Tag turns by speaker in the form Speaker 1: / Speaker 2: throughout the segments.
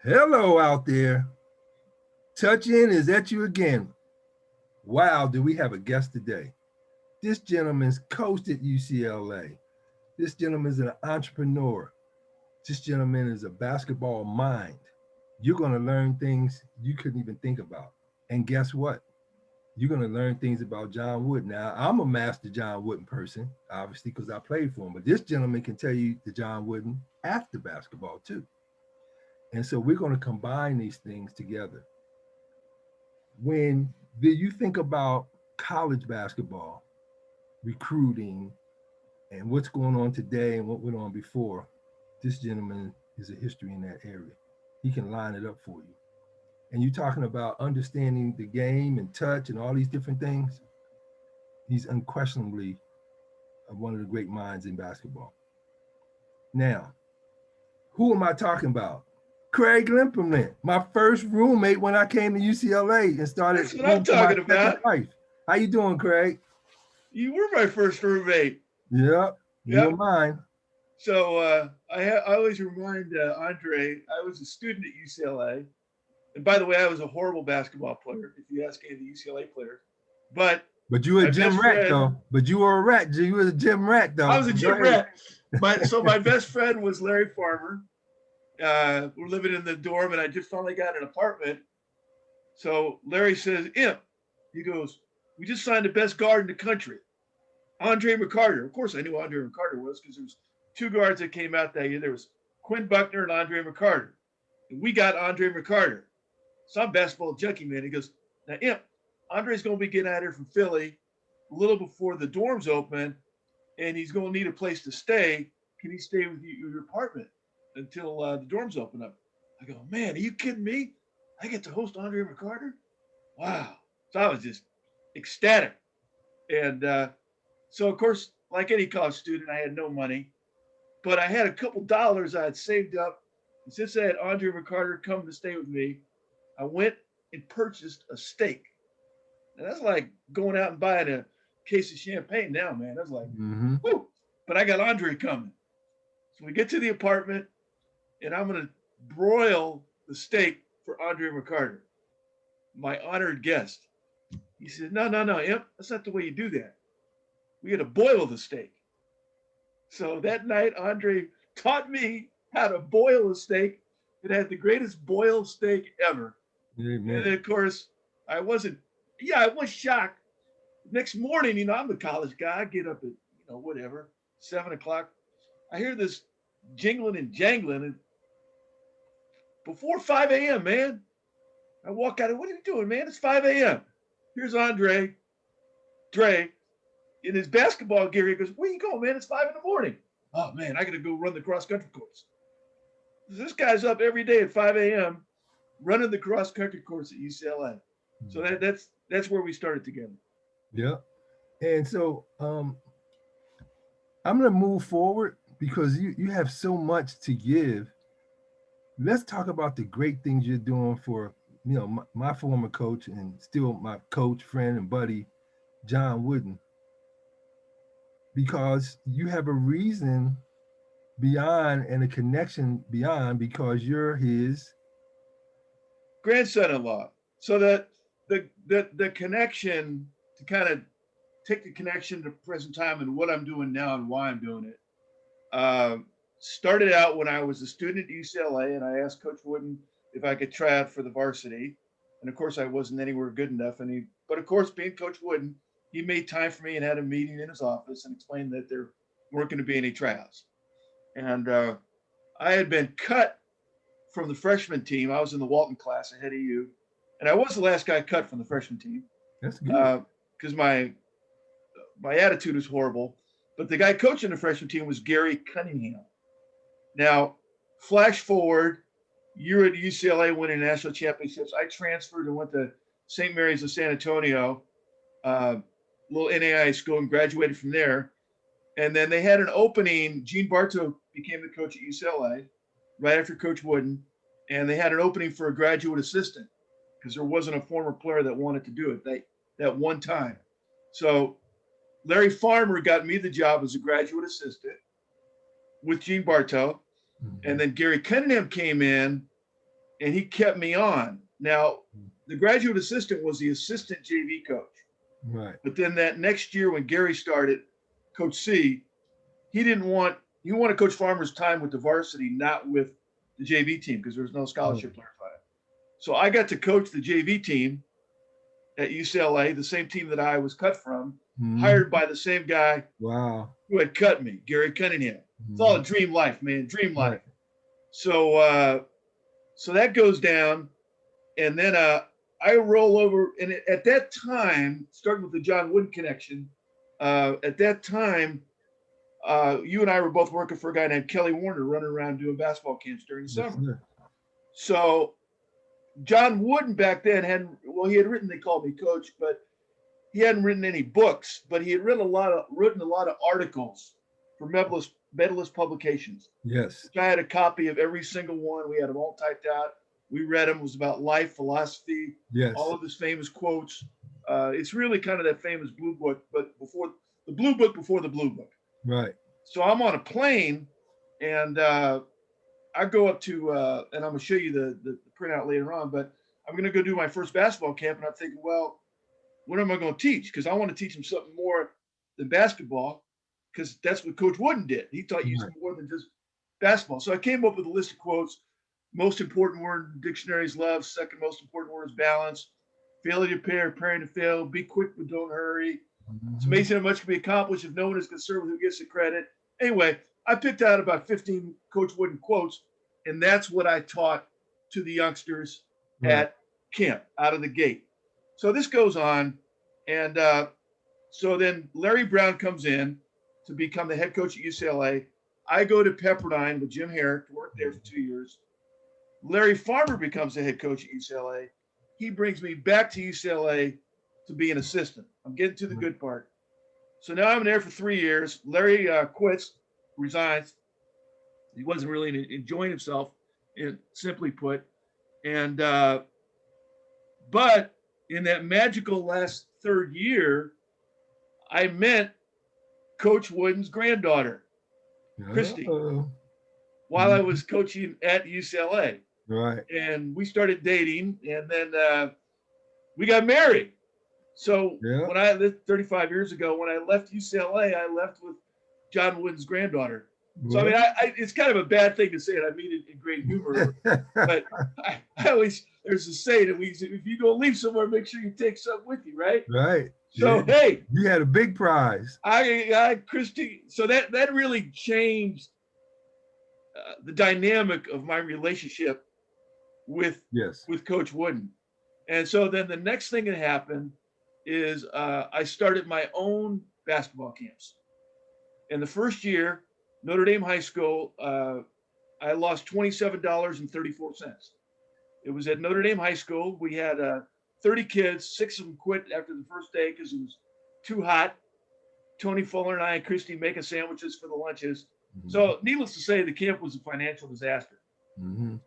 Speaker 1: Hello out there. Touch in is at you again. Wow, do we have a guest today? This gentleman's coached at UCLA. This gentleman is an entrepreneur. This gentleman is a basketball mind. You're going to learn things you couldn't even think about. And guess what? You're going to learn things about John Wooden. Now, I'm a master John Wooden person, obviously, because I played for him. But this gentleman can tell you the John Wooden after basketball, too. And so we're going to combine these things together. When you think about college basketball, recruiting, and what's going on today and what went on before, this gentleman is a history in that area. He can line it up for you. And you're talking about understanding the game and touch and all these different things. He's unquestionably one of the great minds in basketball. Now, who am I talking about? Craig Impelman, my first roommate when I came to UCLA and started.
Speaker 2: That's what I'm talking about.
Speaker 1: Life. How you doing, Craig?
Speaker 2: You were my first roommate.
Speaker 1: Yep, you're mine.
Speaker 2: So I always remind Andre, I was a student at UCLA. And by the way, I was a horrible basketball player, if you ask any of the UCLA players. But
Speaker 1: you were a gym rat, though. But you were a rat. You were a gym rat, though.
Speaker 2: I was a gym rat. So my best friend was Larry Farmer. We're living in the dorm, and I just finally got an apartment. So Larry says, Imp, he goes, we just signed the best guard in the country, Andre McCarter. Of course, I knew Andre McCarter was because there was two guards that came out that year. There was Quinn Buckner and Andre McCarter. And we got Andre McCarter. So I'm basketball junkie, man. He goes, now, Imp, Andre's going to be getting out here from Philly a little before the dorms open, and he's going to need a place to stay. Can he stay with you in your apartment until the dorms open up? I go, man, are you kidding me? I get to host Andre McCarter? Wow. So I was just ecstatic. And so, of course, like any college student, I had no money. But I had a couple dollars I had saved up. And since I had Andre McCarter come to stay with me, I went and purchased a steak. And that's like going out and buying a case of champagne now, man. That's like, whoo. But I got Andre coming. So we get to the apartment, and I'm going to broil the steak for Andre McCarter, my honored guest. He said, no, Imp, that's not the way you do that. We got to boil the steak. So that night, Andre taught me how to boil a steak. It had the greatest boiled steak ever. Amen. And then, of course, I was shocked. Next morning, I'm the college guy. I get up at, whatever, 7 o'clock. I hear this jingling and jangling. And before 5 a.m., man, I walk out. What are you doing, man? It's 5 a.m. Here's Andre, Dre, in his basketball gear. He goes, where you going, man? It's 5 in the morning. Oh, man, I got to go run the cross-country course. This guy's up every day at 5 a.m. running the cross-country course at UCLA. So that's where we started together.
Speaker 1: Yeah. And so I'm going to move forward because you have so much to give. Let's talk about the great things you're doing for, my former coach and still my coach, friend, and buddy, John Wooden. Because you have a reason beyond and a connection beyond because you're his
Speaker 2: grandson-in-law. So that the connection, to kind of take the connection to present time and what I'm doing now and why I'm doing it, started out when I was a student at UCLA, and I asked Coach Wooden if I could try out for the varsity. And of course, I wasn't anywhere good enough. But of course, being Coach Wooden, he made time for me and had a meeting in his office and explained that there weren't going to be any tryouts. And I had been cut from the freshman team. I was in the Walton class ahead of you. And I was the last guy cut from the freshman team.
Speaker 1: That's good.
Speaker 2: Because my attitude was horrible. But the guy coaching the freshman team was Gary Cunningham. Now, flash forward, you're at UCLA winning national championships. I transferred and went to St. Mary's of San Antonio, little NAIA school, and graduated from there. And then they had an opening. Gene Bartow became the coach at UCLA right after Coach Wooden. And they had an opening for a graduate assistant because there wasn't a former player that wanted to do it that one time. So Larry Farmer got me the job as a graduate assistant with Gene Bartow. And then Gary Cunningham came in and he kept me on. Now, the graduate assistant was the assistant JV coach.
Speaker 1: Right.
Speaker 2: But then that next year when Gary started, Coach C, he wanted Coach Farmer's time with the varsity, not with the JV team, because there was no scholarship players on it. So I got to coach the JV team at UCLA, the same team that I was cut from, hired by the same guy
Speaker 1: Wow.
Speaker 2: who had cut me, Gary Cunningham. It's all a dream life, man, dream life.
Speaker 1: Right.
Speaker 2: So that goes down, and then I roll over, and at that time, starting with the John Wooden connection, at that time, you and I were both working for a guy named Kelly Warner, running around doing basketball camps during the summer.
Speaker 1: Yes,
Speaker 2: so John Wooden back then he had written, they called me coach, but he hadn't written any books, but he had written a lot of articles for medalist publications.
Speaker 1: yes.
Speaker 2: I had a copy of every single one. We had them all typed out. We read them. It was about life, philosophy,
Speaker 1: Yes.
Speaker 2: all of his famous quotes. It's really kind of that famous blue book, but before the blue book, before the blue book.
Speaker 1: Right.
Speaker 2: So I'm on a plane, and I go up to, and I'm going to show you the printout later on, but I'm going to go do my first basketball camp, and I'm thinking, well, what am I going to teach? Because I want to teach them something more than basketball, because that's what Coach Wooden did. He taught you more than just basketball. So I came up with a list of quotes. Most important word in dictionary is love. Second most important word is balance. Failure to prepare, preparing to fail. Be quick, but don't hurry. It's amazing how much can be accomplished if no one is concerned with who gets the credit. Anyway, I picked out about 15 Coach Wooden quotes, and that's what I taught to the youngsters at camp out of the gate. So this goes on, and so then Larry Brown comes in to become the head coach at UCLA. I go to Pepperdine with Jim Herrick to work there for 2 years. Larry Farmer becomes the head coach at UCLA. He brings me back to UCLA to be an assistant. I'm getting to the good part. So now I'm there for 3 years. Larry quits, resigns. He wasn't really enjoying himself, simply put. And but in that magical last third year, I met Coach Wooden's granddaughter, Christy, while I was coaching at UCLA.
Speaker 1: Right.
Speaker 2: And we started dating, and then we got married. So when I lived 35 years ago, when I left UCLA, I left with John Wooden's granddaughter. So I mean, it's kind of a bad thing to say, and I mean it in great humor. But I always, there's a saying that if you go leave somewhere, make sure you take something with you, right?
Speaker 1: Right.
Speaker 2: So hey,
Speaker 1: you had a big prize.
Speaker 2: Christy. So that really changed the dynamic of my relationship with Coach Wooden. And so then the next thing that happened is I started my own basketball camps. In the first year, Notre Dame High School, I lost $27.34. It was at Notre Dame High School. We had 30 kids, 6 of them quit after the first day because it was too hot. Tony Fuller and I and Christy making sandwiches for the lunches. So needless to say, the camp was a financial disaster.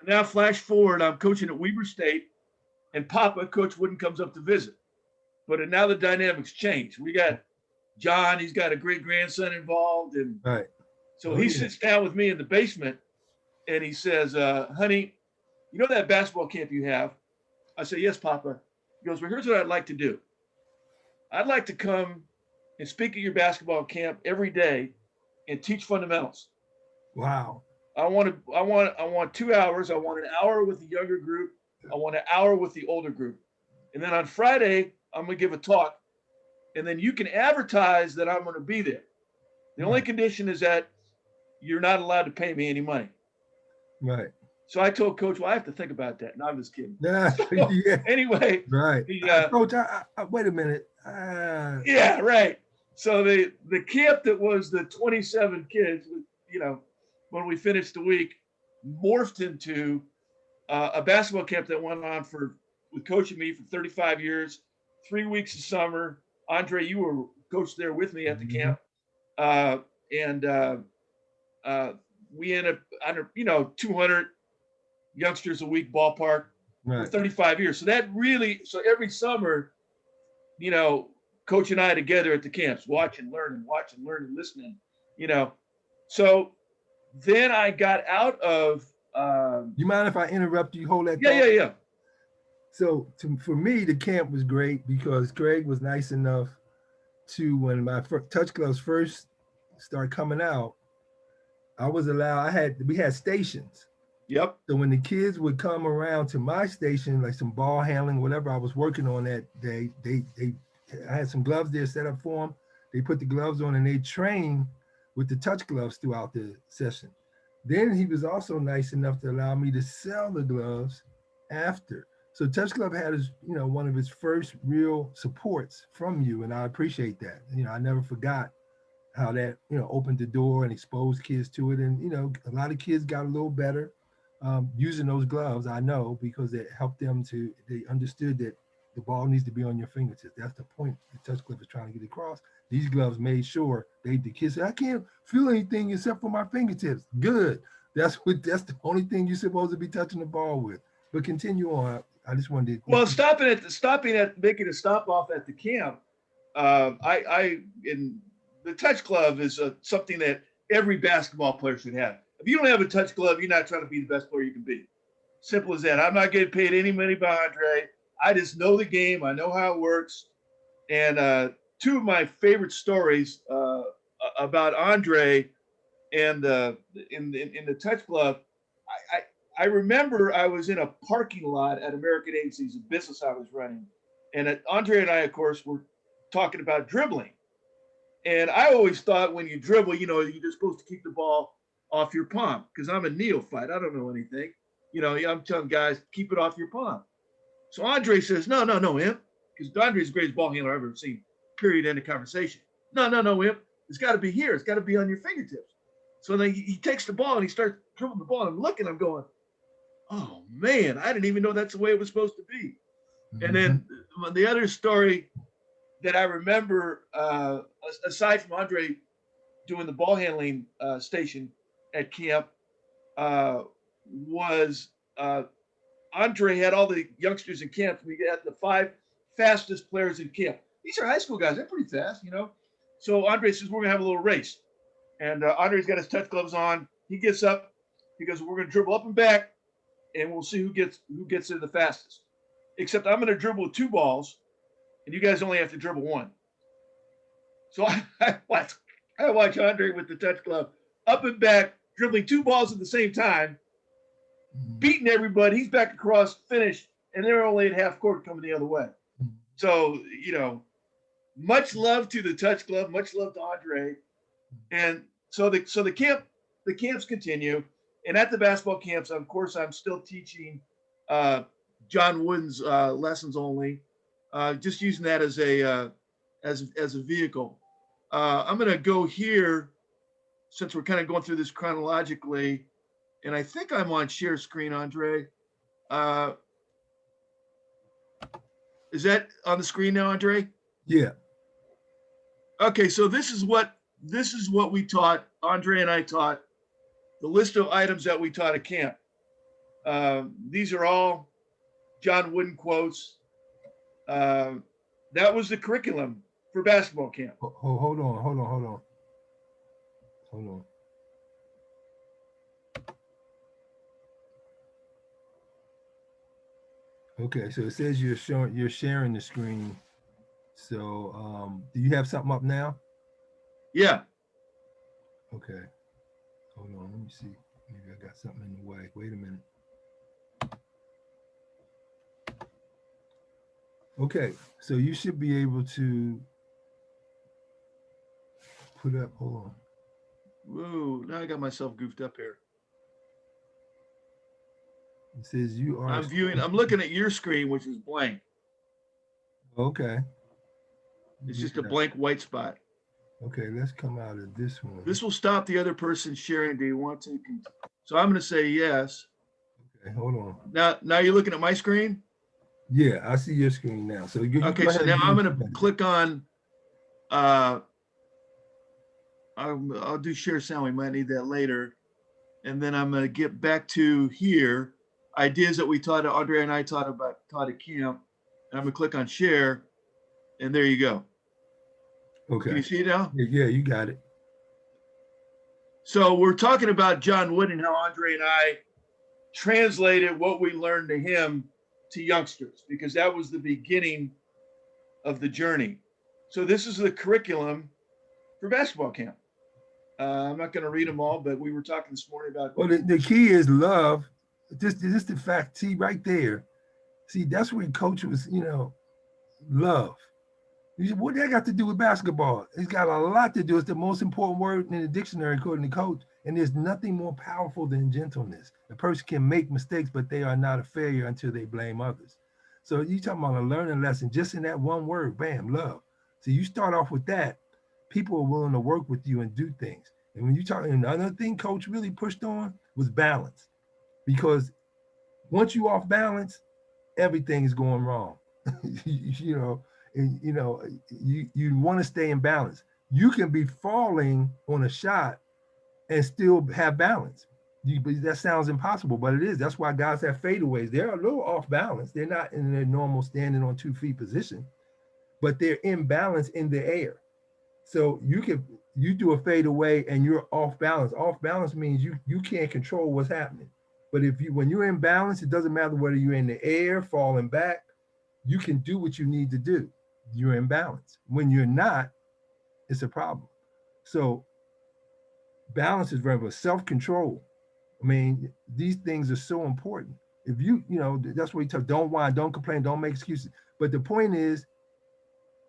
Speaker 2: Now flash forward, I'm coaching at Weber State, and Papa, Coach Wooden, comes up to visit. But now the dynamics change. We got John, he's got a great grandson involved. And so he sits down with me in the basement and he says, honey, you know that basketball camp you have? I say, yes, Papa. He goes, well, here's what I'd like to do. I'd like to come and speak at your basketball camp every day and teach fundamentals.
Speaker 1: Wow.
Speaker 2: I want 2 hours. I want an hour with the younger group. I want an hour with the older group. And then on Friday, I'm going to give a talk. And then you can advertise that I'm going to be there. The only condition is that you're not allowed to pay me any money.
Speaker 1: Right.
Speaker 2: So I told Coach, well, I have to think about that. No, I'm just kidding.
Speaker 1: So,
Speaker 2: anyway.
Speaker 1: Right. Coach, wait a minute.
Speaker 2: Yeah, right. So the camp that was the 27 kids, when we finished the week, morphed into a basketball camp that went on with coaching me for 35 years, 3 weeks of summer. Andre, you were coached there with me at the camp. We ended up, 200 youngsters a week ballpark for 35 years. So so every summer, Coach and I together at the camps, watch and learn and listening, So then I got out of
Speaker 1: You mind if I interrupt you? Hold that
Speaker 2: Yeah,
Speaker 1: thought.
Speaker 2: yeah.
Speaker 1: So for me, the camp was great because Craig was nice enough to, when my touch gloves first started coming out, I was allowed, we had stations.
Speaker 2: Yep.
Speaker 1: So when the kids would come around to my station, like some ball handling, whatever I was working on that day, I had some gloves there set up for them. They put the gloves on and they train with the touch gloves throughout the session. Then he was also nice enough to allow me to sell the gloves after. So Touch Glove had his, one of his first real supports from you, and I appreciate that. I never forgot how that opened the door and exposed kids to it, and a lot of kids got a little better using those gloves. I know, because it helped them they understood that the ball needs to be on your fingertips. That's the point the Touch Glove is trying to get across. These gloves made sure the kids said, I can't feel anything except for my fingertips. Good. That's the only thing you're supposed to be touching the ball with. But continue on. I just wanted to.
Speaker 2: Well, stopping at making a stop off at the camp. In the touch glove is something that every basketball player should have. If you don't have a touch glove, you're not trying to be the best player you can be. Simple as that. I'm not getting paid any money by Andre. I just know the game. I know how it works. And two of my favorite stories about Andre and in the touch glove, I remember I was in a parking lot at American Agencies, a business I was running, and Andre and I, of course, were talking about dribbling. And I always thought when you dribble, you're just supposed to keep the ball off your palm, because I'm a neophyte. I don't know anything. I'm telling guys, keep it off your palm. So Andre says, no, Imp, because Andre's the greatest ball handler I've ever seen, period, end of conversation. No, Imp, it's got to be here. It's got to be on your fingertips. So then he takes the ball and he starts dribbling the ball. And I'm looking, I'm going, oh, man, I didn't even know that's the way it was supposed to be. Mm-hmm. And then the other story that I remember, aside from Andre doing the ball handling station at camp, was Andre had all the youngsters in camp. We got the 5 fastest players in camp. These are high school guys. They're pretty fast, So Andre says, we're going to have a little race. And Andre's got his touch gloves on. He gets up. He goes, we're going to dribble up and back, and we'll see who gets there the fastest. Except I'm going to dribble with 2 balls, and you guys only have to dribble 1. So I watch Andre with the touch glove up and back, dribbling 2 balls at the same time, beating everybody. He's back across, finished, and they're only at half court coming the other way. So, much love to the touch glove, much love to Andre. And so the camps continue. And at the basketball camps, of course, I'm still teaching John Wooden's lessons only, just using that as a vehicle. I'm going to go here, since we're kind of going through this chronologically, and I think I'm on share screen, Andre. Is that on the screen now, Andre?
Speaker 1: Yeah.
Speaker 2: Okay, so this is what we taught. Andre and I taught the list of items that we taught at camp. These are all John Wooden quotes. That was the curriculum for basketball camp.
Speaker 1: Hold on. Okay, so it says you're sharing the screen. So do you have something up now?
Speaker 2: Yeah.
Speaker 1: Okay. Hold on, let me see. Maybe I got something in the way. Wait a minute. Okay, so you should be able to put up, hold on.
Speaker 2: Whoa, now I got myself goofed up here.
Speaker 1: It says you are.
Speaker 2: I'm looking at your screen, which is blank.
Speaker 1: Okay.
Speaker 2: It's just a blank white spot.
Speaker 1: Okay, let's come out of this one.
Speaker 2: This will stop the other person sharing. Do you want to? So I'm going to say yes.
Speaker 1: Okay, hold on.
Speaker 2: Now you're looking at my screen?
Speaker 1: Yeah, I see your screen now. So you
Speaker 2: okay, so now I'm going to click on, I'll do share sound. We might need that later. And then I'm going to get back to here. Ideas that we taught, Andre and I taught at camp. And I'm going to click on share. And there you go.
Speaker 1: Okay.
Speaker 2: Can you see it now?
Speaker 1: Yeah, you got it.
Speaker 2: So we're talking about John Wood and how Andre and I translated what we learned to him to youngsters, because that was the beginning of the journey. So this is the curriculum for basketball camp. I'm not going to read them all, but we were talking this morning about.
Speaker 1: Well, the key is love. Just the fact, see right there. See, that's where coach was, love. You said, what that got to do with basketball? It's got a lot to do. It's the most important word in the dictionary, according to coach. And there's nothing more powerful than gentleness. A person can make mistakes, but they are not a failure until they blame others. So you talking about a learning lesson just in that one word, bam, love. So you start off with that, people are willing to work with you and do things. And when you talk, another thing coach really pushed on was balance. Because once you off balance, everything is going wrong. You want to stay in balance. You can be falling on a shot and still have balance. That sounds impossible, but it is. That's why guys have fadeaways. They're a little off balance. They're not in their normal standing on 2 feet position, but they're in balance in the air. So you do a fadeaway and you're off balance. Off balance means you can't control what's happening. But when you're in balance, it doesn't matter whether you're in the air, falling back, you can do what you need to do. You're in balance. When you're not, it's a problem. So balance is very important. Self-control. I mean, these things are so important. If that's what we tell, don't whine, don't complain, don't make excuses. But the point is,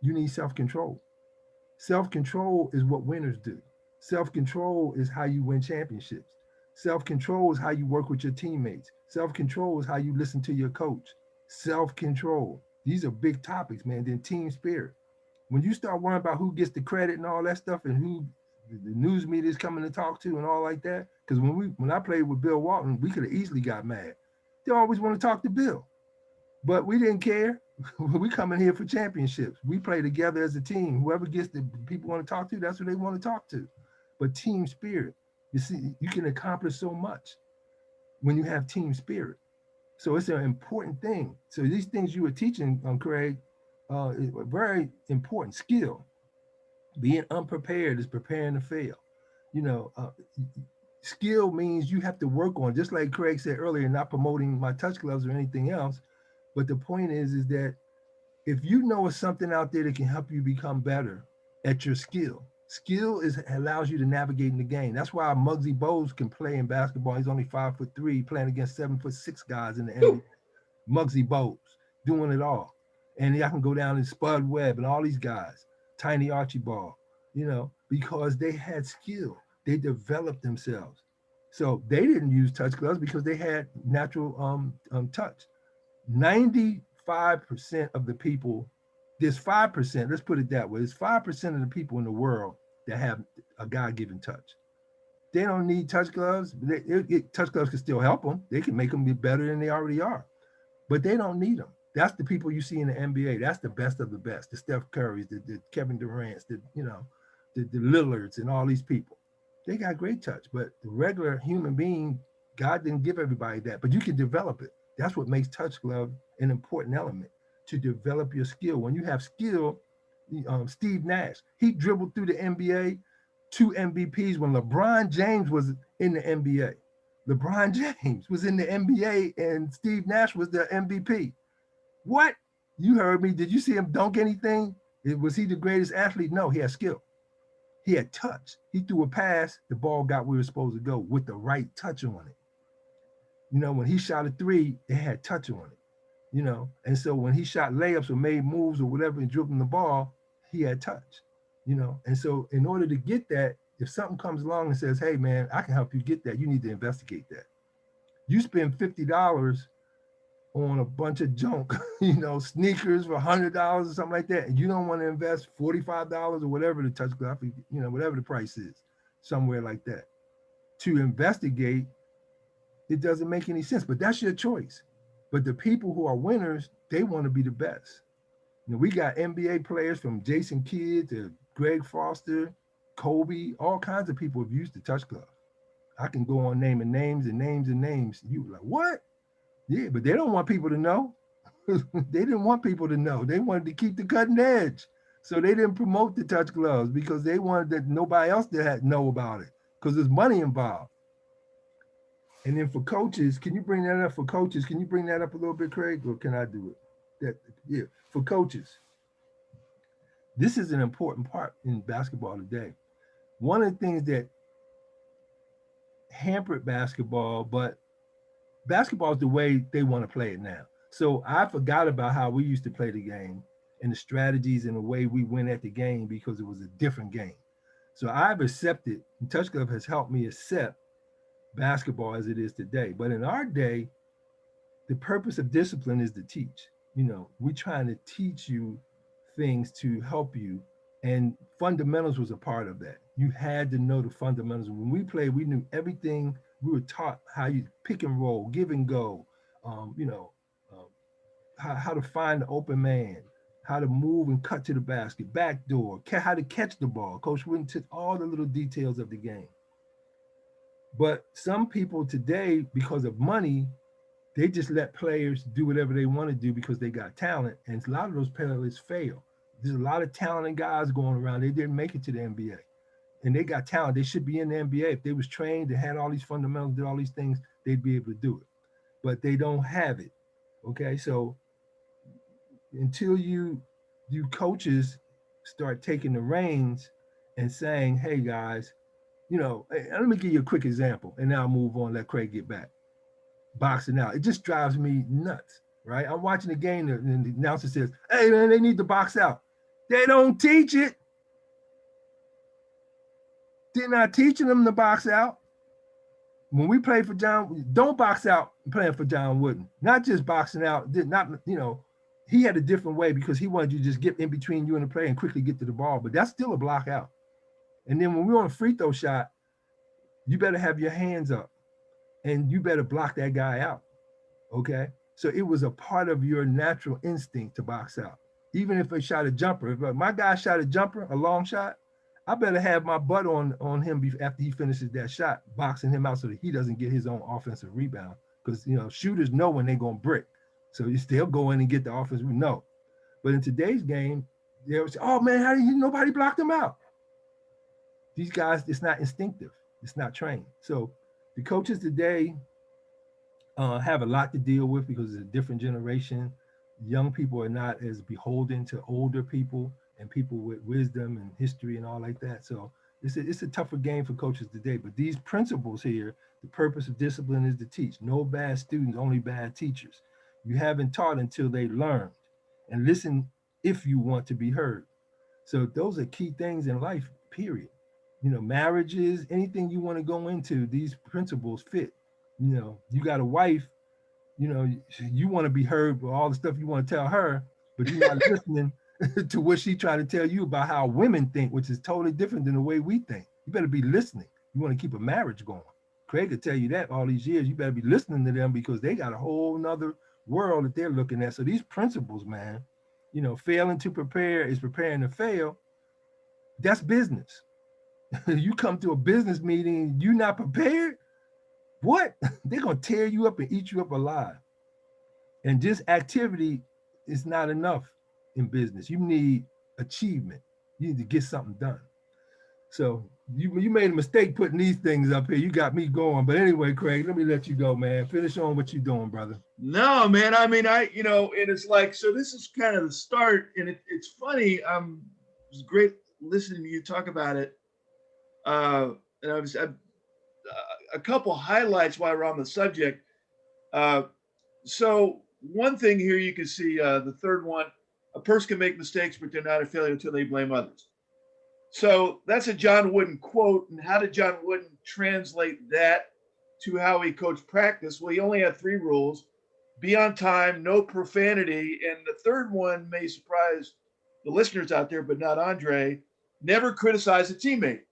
Speaker 1: you need self-control. Self-control is what winners do. Self-control is how you win championships. Self-control is how you work with your teammates. Self-control is how you listen to your coach. Self-control. These are big topics, man. Then team spirit. When you start worrying about who gets the credit and all that stuff and who the news media is coming to talk to and all like that, because when I played with Bill Walton, we could have easily got mad. They always want to talk to Bill, but we didn't care. We come in here for championships. We play together as a team. Whoever gets the people want to talk to, that's who they want to talk to. But team spirit, you see, you can accomplish so much when you have team spirit. So it's an important thing. So these things you were teaching, Craig, is a very important skill. Being unprepared is preparing to fail. Skill means you have to work on, just like Craig said earlier, not promoting my touch gloves or anything else. But the point is that if you know it's something out there that can help you become better at your skill allows you to navigate in the game. That's why Muggsy Bogues can play in basketball. He's only 5'3", playing against 7'6" guys in the NBA. Muggsy Bogues doing it all. And I can go down to Spud Webb and all these guys, Tiny Archibald, because they had skill. They developed themselves. So they didn't use touch gloves because they had natural touch. 95% of the people, there's 5%, let's put it that way, there's 5% of the people in the world that have a God-given touch. They don't need touch gloves. Touch gloves can still help them. They can make them be better than they already are, but they don't need them. That's the people you see in the NBA. That's the best of the best. The Steph Currys, the Kevin Durant's, the Lillards and all these people. They got great touch, but the regular human being, God didn't give everybody that, but you can develop it. That's what makes touch glove an important element, to develop your skill. When you have skill, Steve Nash, he dribbled through the NBA 2 MVPs when LeBron James was in the NBA. LeBron James was in the NBA and Steve Nash was the MVP. What? You heard me. Did you see him dunk anything? Was he the greatest athlete? No, he had skill. He had touch. He threw a pass, the ball got where it was supposed to go with the right touch on it. When he shot a 3, it had touch on it. And so when he shot layups or made moves or whatever and dribbling the ball, he had touch. And so in order to get that, if something comes along and says, hey man, I can help you get that, you need to investigate that. You spend $50 on a bunch of junk, sneakers for $100 or something like that, and you don't want to invest $45 or whatever the touch glove, whatever the price is, somewhere like that, to investigate, it doesn't make any sense. But that's your choice. But the people who are winners, they want to be the best. We got NBA players from Jason Kidd to Greg Foster, Kobe, all kinds of people have used the touch glove. I can go on naming names and names and names. You like, what? Yeah, but they don't want people to know. They didn't want people to know. They wanted to keep the cutting edge. So they didn't promote the touch gloves because they wanted that nobody else that had know about it because there's money involved. And then for coaches, can you bring that up for coaches? Can you bring that up a little bit, Craig, or can I do it? That yeah, for coaches, this is an important part in basketball today. One of the things that hampered basketball, but basketball is the way they want to play it now. So I forgot about how we used to play the game and the strategies and the way we went at the game because it was a different game. So I've accepted, and Touch Glove has helped me accept basketball as it is today. But in our day, the purpose of discipline is to teach. We're trying to teach you things to help you. And fundamentals was a part of that. You had to know the fundamentals. When we played, we knew everything. We were taught how you pick and roll, give and go, um, you know, um, how to find the open man, how to move and cut to the basket, back door, how to catch the ball. Coach went into all the little details of the game. But some people today, because of money, they just let players do whatever they want to do because they got talent. And a lot of those players fail. There's a lot of talented guys going around. They didn't make it to the NBA. And they got talent. They should be in the NBA. If they was trained, they had all these fundamentals, did all these things, they'd be able to do it. But they don't have it. Okay. So until you coaches start taking the reins and saying, hey guys, let me give you a quick example and now I'll move on, let Craig get back. Boxing out. It just drives me nuts, right? I'm watching the game and the announcer says, hey man, they need to box out. They don't teach it. They're not teaching them to box out. When we play for John, don't box out playing for John Wooden. Not just boxing out, he had a different way because he wanted you to just get in between you and the player and quickly get to the ball, but that's still a block out. And then when we're on a free throw shot, you better have your hands up and you better block that guy out. Okay. So it was a part of your natural instinct to box out. Even if they shot a jumper, if my guy shot a jumper, a long shot, I better have my butt on him after he finishes that shot, boxing him out so that he doesn't get his own offensive rebound. Because shooters know when they're gonna brick, so you still go in and get the offense. We know, but in today's game, they was, oh man, how did nobody blocked him out? These guys, it's not instinctive, it's not trained. So the coaches today have a lot to deal with because it's a different generation. Young people are not as beholden to older people and people with wisdom and history and all like that. So it's a tougher game for coaches today. But these principles here, the purpose of discipline is to teach. No bad students, only bad teachers. You haven't taught until they learned. And listen if you want to be heard. So those are key things in life, period. Marriages, anything you want to go into, these principles fit. You got a wife, you want to be heard with all the stuff you want to tell her, but you're not listening to what she trying to tell you about how women think, which is totally different than the way we think. You better be listening. You want to keep a marriage going. Craig could tell you that all these years. You better be listening to them because they got a whole nother world that they're looking at. So these principles, man, failing to prepare is preparing to fail. That's business. You come to a business meeting, you're not prepared. What? They're going to tear you up and eat you up alive. And just activity is not enough in business. You need achievement. You need to get something done. So you made a mistake putting these things up here. You got me going. But anyway, Craig, let me let you go, man. Finish on what you're doing, brother.
Speaker 2: No, man. I mean, and it's like, so this is kind of the start. And it's funny. It was great listening to you talk about it. And a couple highlights while we're on the subject. So one thing here you can see, the third one, a person can make mistakes, but they're not a failure until they blame others. So that's a John Wooden quote. And how did John Wooden translate that to how he coached practice? Well, he only had 3 rules: be on time, no profanity. And the third one may surprise the listeners out there, but not Andre: never criticize a teammate.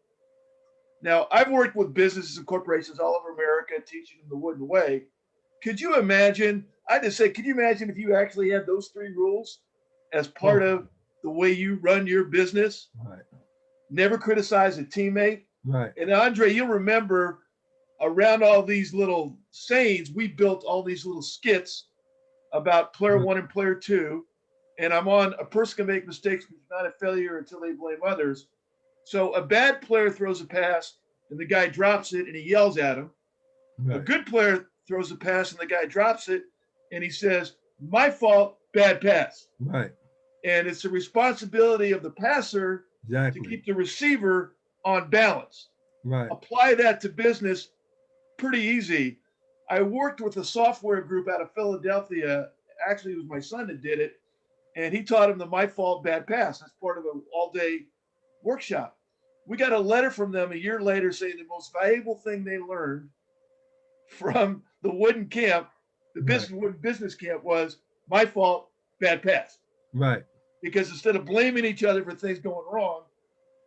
Speaker 2: Now, I've worked with businesses and corporations all over America teaching them the Wooden way. Could you imagine? I just say, could you imagine if you actually had those 3 rules as part of the way you run your business?
Speaker 1: Right.
Speaker 2: Never criticize a teammate.
Speaker 1: Right.
Speaker 2: And Andre, you'll remember around all these little sayings, we built all these little skits about player 1 and player 2. And I'm on a person can make mistakes, but it's not a failure until they blame others. So a bad player throws a pass and the guy drops it and he yells at him. A
Speaker 1: Right.
Speaker 2: good player throws a pass and the guy drops it, and he says, "My fault, bad pass."
Speaker 1: Right.
Speaker 2: And it's the responsibility of the passer to
Speaker 1: Exactly.
Speaker 2: keep the receiver on balance.
Speaker 1: Right.
Speaker 2: Apply that to business, pretty easy. I worked with a software group out of Philadelphia. Actually, it was my son that did it, and he taught him the "My Fault, Bad Pass" as part of an all-day workshop. We got a letter from them a year later saying the most valuable thing they learned from the wooden camp, the
Speaker 1: Right.
Speaker 2: wooden business camp, was "My fault, bad pass."
Speaker 1: Right.
Speaker 2: Because instead of blaming each other for things going wrong,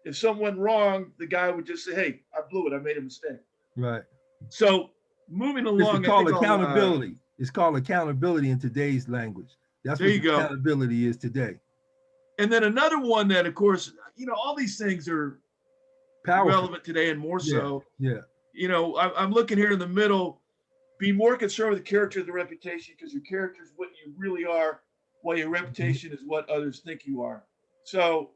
Speaker 2: if something went wrong, the guy would just say, "Hey, I blew it. I made a mistake."
Speaker 1: Right.
Speaker 2: So moving
Speaker 1: It's
Speaker 2: along, I
Speaker 1: called
Speaker 2: think I'll.
Speaker 1: accountability. It's called accountability in today's language. That's
Speaker 2: There
Speaker 1: what
Speaker 2: you go.
Speaker 1: accountability is today.
Speaker 2: And then another one that, of course, all these things are
Speaker 1: Powerful.
Speaker 2: relevant today, and more
Speaker 1: Yeah.
Speaker 2: so.
Speaker 1: Yeah.
Speaker 2: I'm looking here in the middle. Be more concerned with the character of the reputation, because your character is what you really are, while your reputation is what others think you are. So,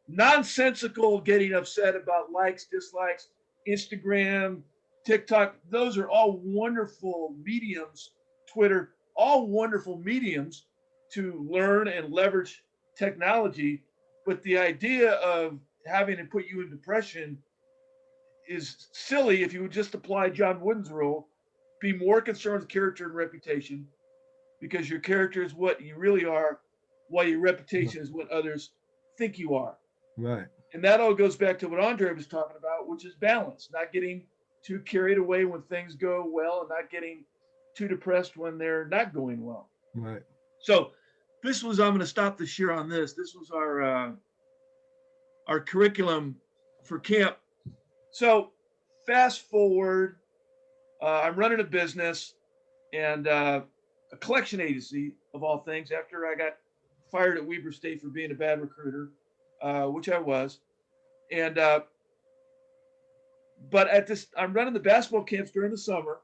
Speaker 2: nonsensical getting upset about likes, dislikes, Instagram, TikTok, those are all wonderful mediums, Twitter, all wonderful mediums to learn and leverage technology. But the idea of having it put you in depression is silly if you would just apply John Wooden's rule. Be more concerned with character and reputation, because your character is what you really are, while your reputation is what others think you are.
Speaker 1: Right.
Speaker 2: And that all goes back to what Andre was talking about, which is balance, not getting too carried away when things go well, and not getting too depressed when they're not going well.
Speaker 1: Right.
Speaker 2: So I'm going to stop the share on this. This was our curriculum for camp. So fast forward, I'm running a business and a collection agency, of all things, after I got fired at Weber State for being a bad recruiter, which I was. And but I'm running the basketball camps during the summer,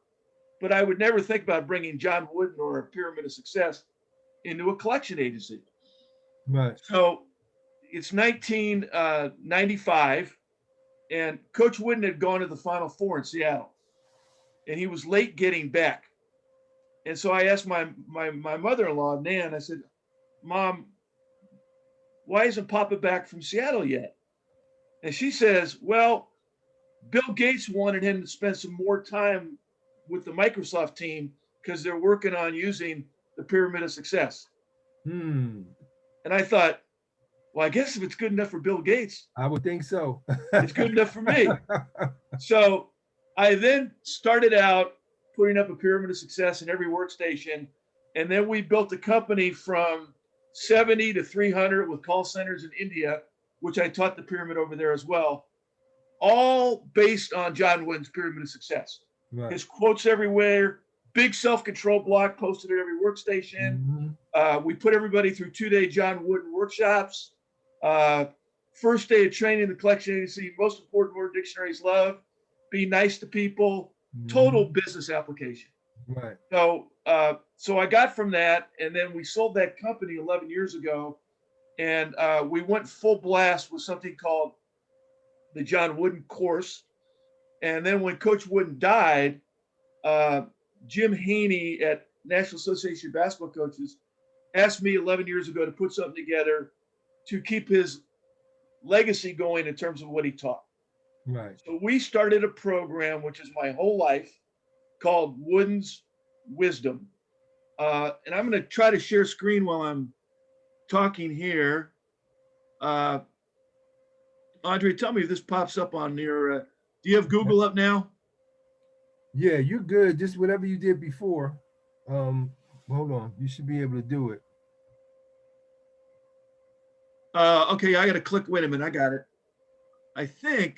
Speaker 2: but I would never think about bringing John Wooden or a Pyramid of Success into a collection agency.
Speaker 1: Right.
Speaker 2: So it's 1995, and Coach Wooden had gone to the Final Four in Seattle, and he was late getting back. And so I asked my mother-in-law, Nan, I said, "Mom, why isn't Papa back from Seattle yet?" And she says, "Well, Bill Gates wanted him to spend some more time with the Microsoft team because they're working on using the Pyramid of Success."
Speaker 1: Hmm.
Speaker 2: And I thought, well, I guess if it's good enough for Bill Gates,
Speaker 1: I would think so.
Speaker 2: it's good enough for me. So I then started out putting up a Pyramid of Success in every workstation. And then we built a company from 70 to 300 with call centers in India, which I taught the pyramid over there as well, all based on John Wooden's Pyramid of Success.
Speaker 1: Right.
Speaker 2: His quotes everywhere, big self-control block posted at every workstation.
Speaker 1: Mm-hmm.
Speaker 2: We put everybody through 2-day John Wooden workshops. First day of training, the collection agency, most important word dictionaries love, be nice to people, total business application.
Speaker 1: Right.
Speaker 2: So I got from that, and then we sold that company 11 years ago, and we went full blast with something called the John Wooden course. And then when Coach Wooden died, Jim Haney at National Association of Basketball Coaches asked me 11 years ago to put something together to keep his legacy going in terms of what he taught.
Speaker 1: Right.
Speaker 2: So we started a program, which is my whole life, called Wooden's Wisdom. And I'm going to try to share screen while I'm talking here. Andre, tell me if this pops up on your, do you have Google up now?
Speaker 1: Yeah, you're good. Just whatever you did before. Hold on. You should be able to do it.
Speaker 2: Okay, I got to click. Wait a minute. I got it. I think.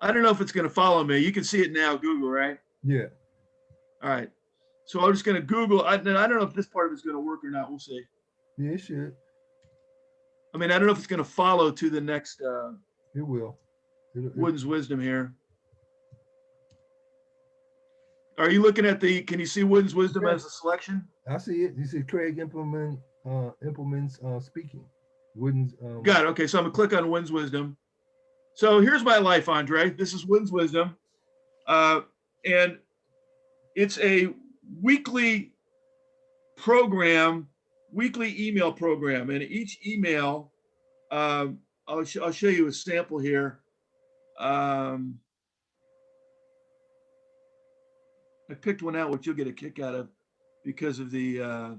Speaker 2: I don't know if it's going to follow me. You can see it now, Google, right?
Speaker 1: Yeah.
Speaker 2: All right. So I'm just going to Google. I don't know if this part of it's going to work or not. We'll see.
Speaker 1: Yeah, it should.
Speaker 2: I mean, I don't know if it's going to follow to the next
Speaker 1: It will.
Speaker 2: Wooden's Wisdom here. Are you looking at can you see Wooden's Wisdom as a selection?
Speaker 1: I see it. You see Craig Impelman's speaking. Wooden's.
Speaker 2: Got it. Okay, so I'm going to click on Wooden's Wisdom. So here's my life, Andre. This is Wooden's Wisdom. And it's a weekly program, weekly email program. And each email, I'll show you a sample here. I picked one out, which you'll get a kick out of because of the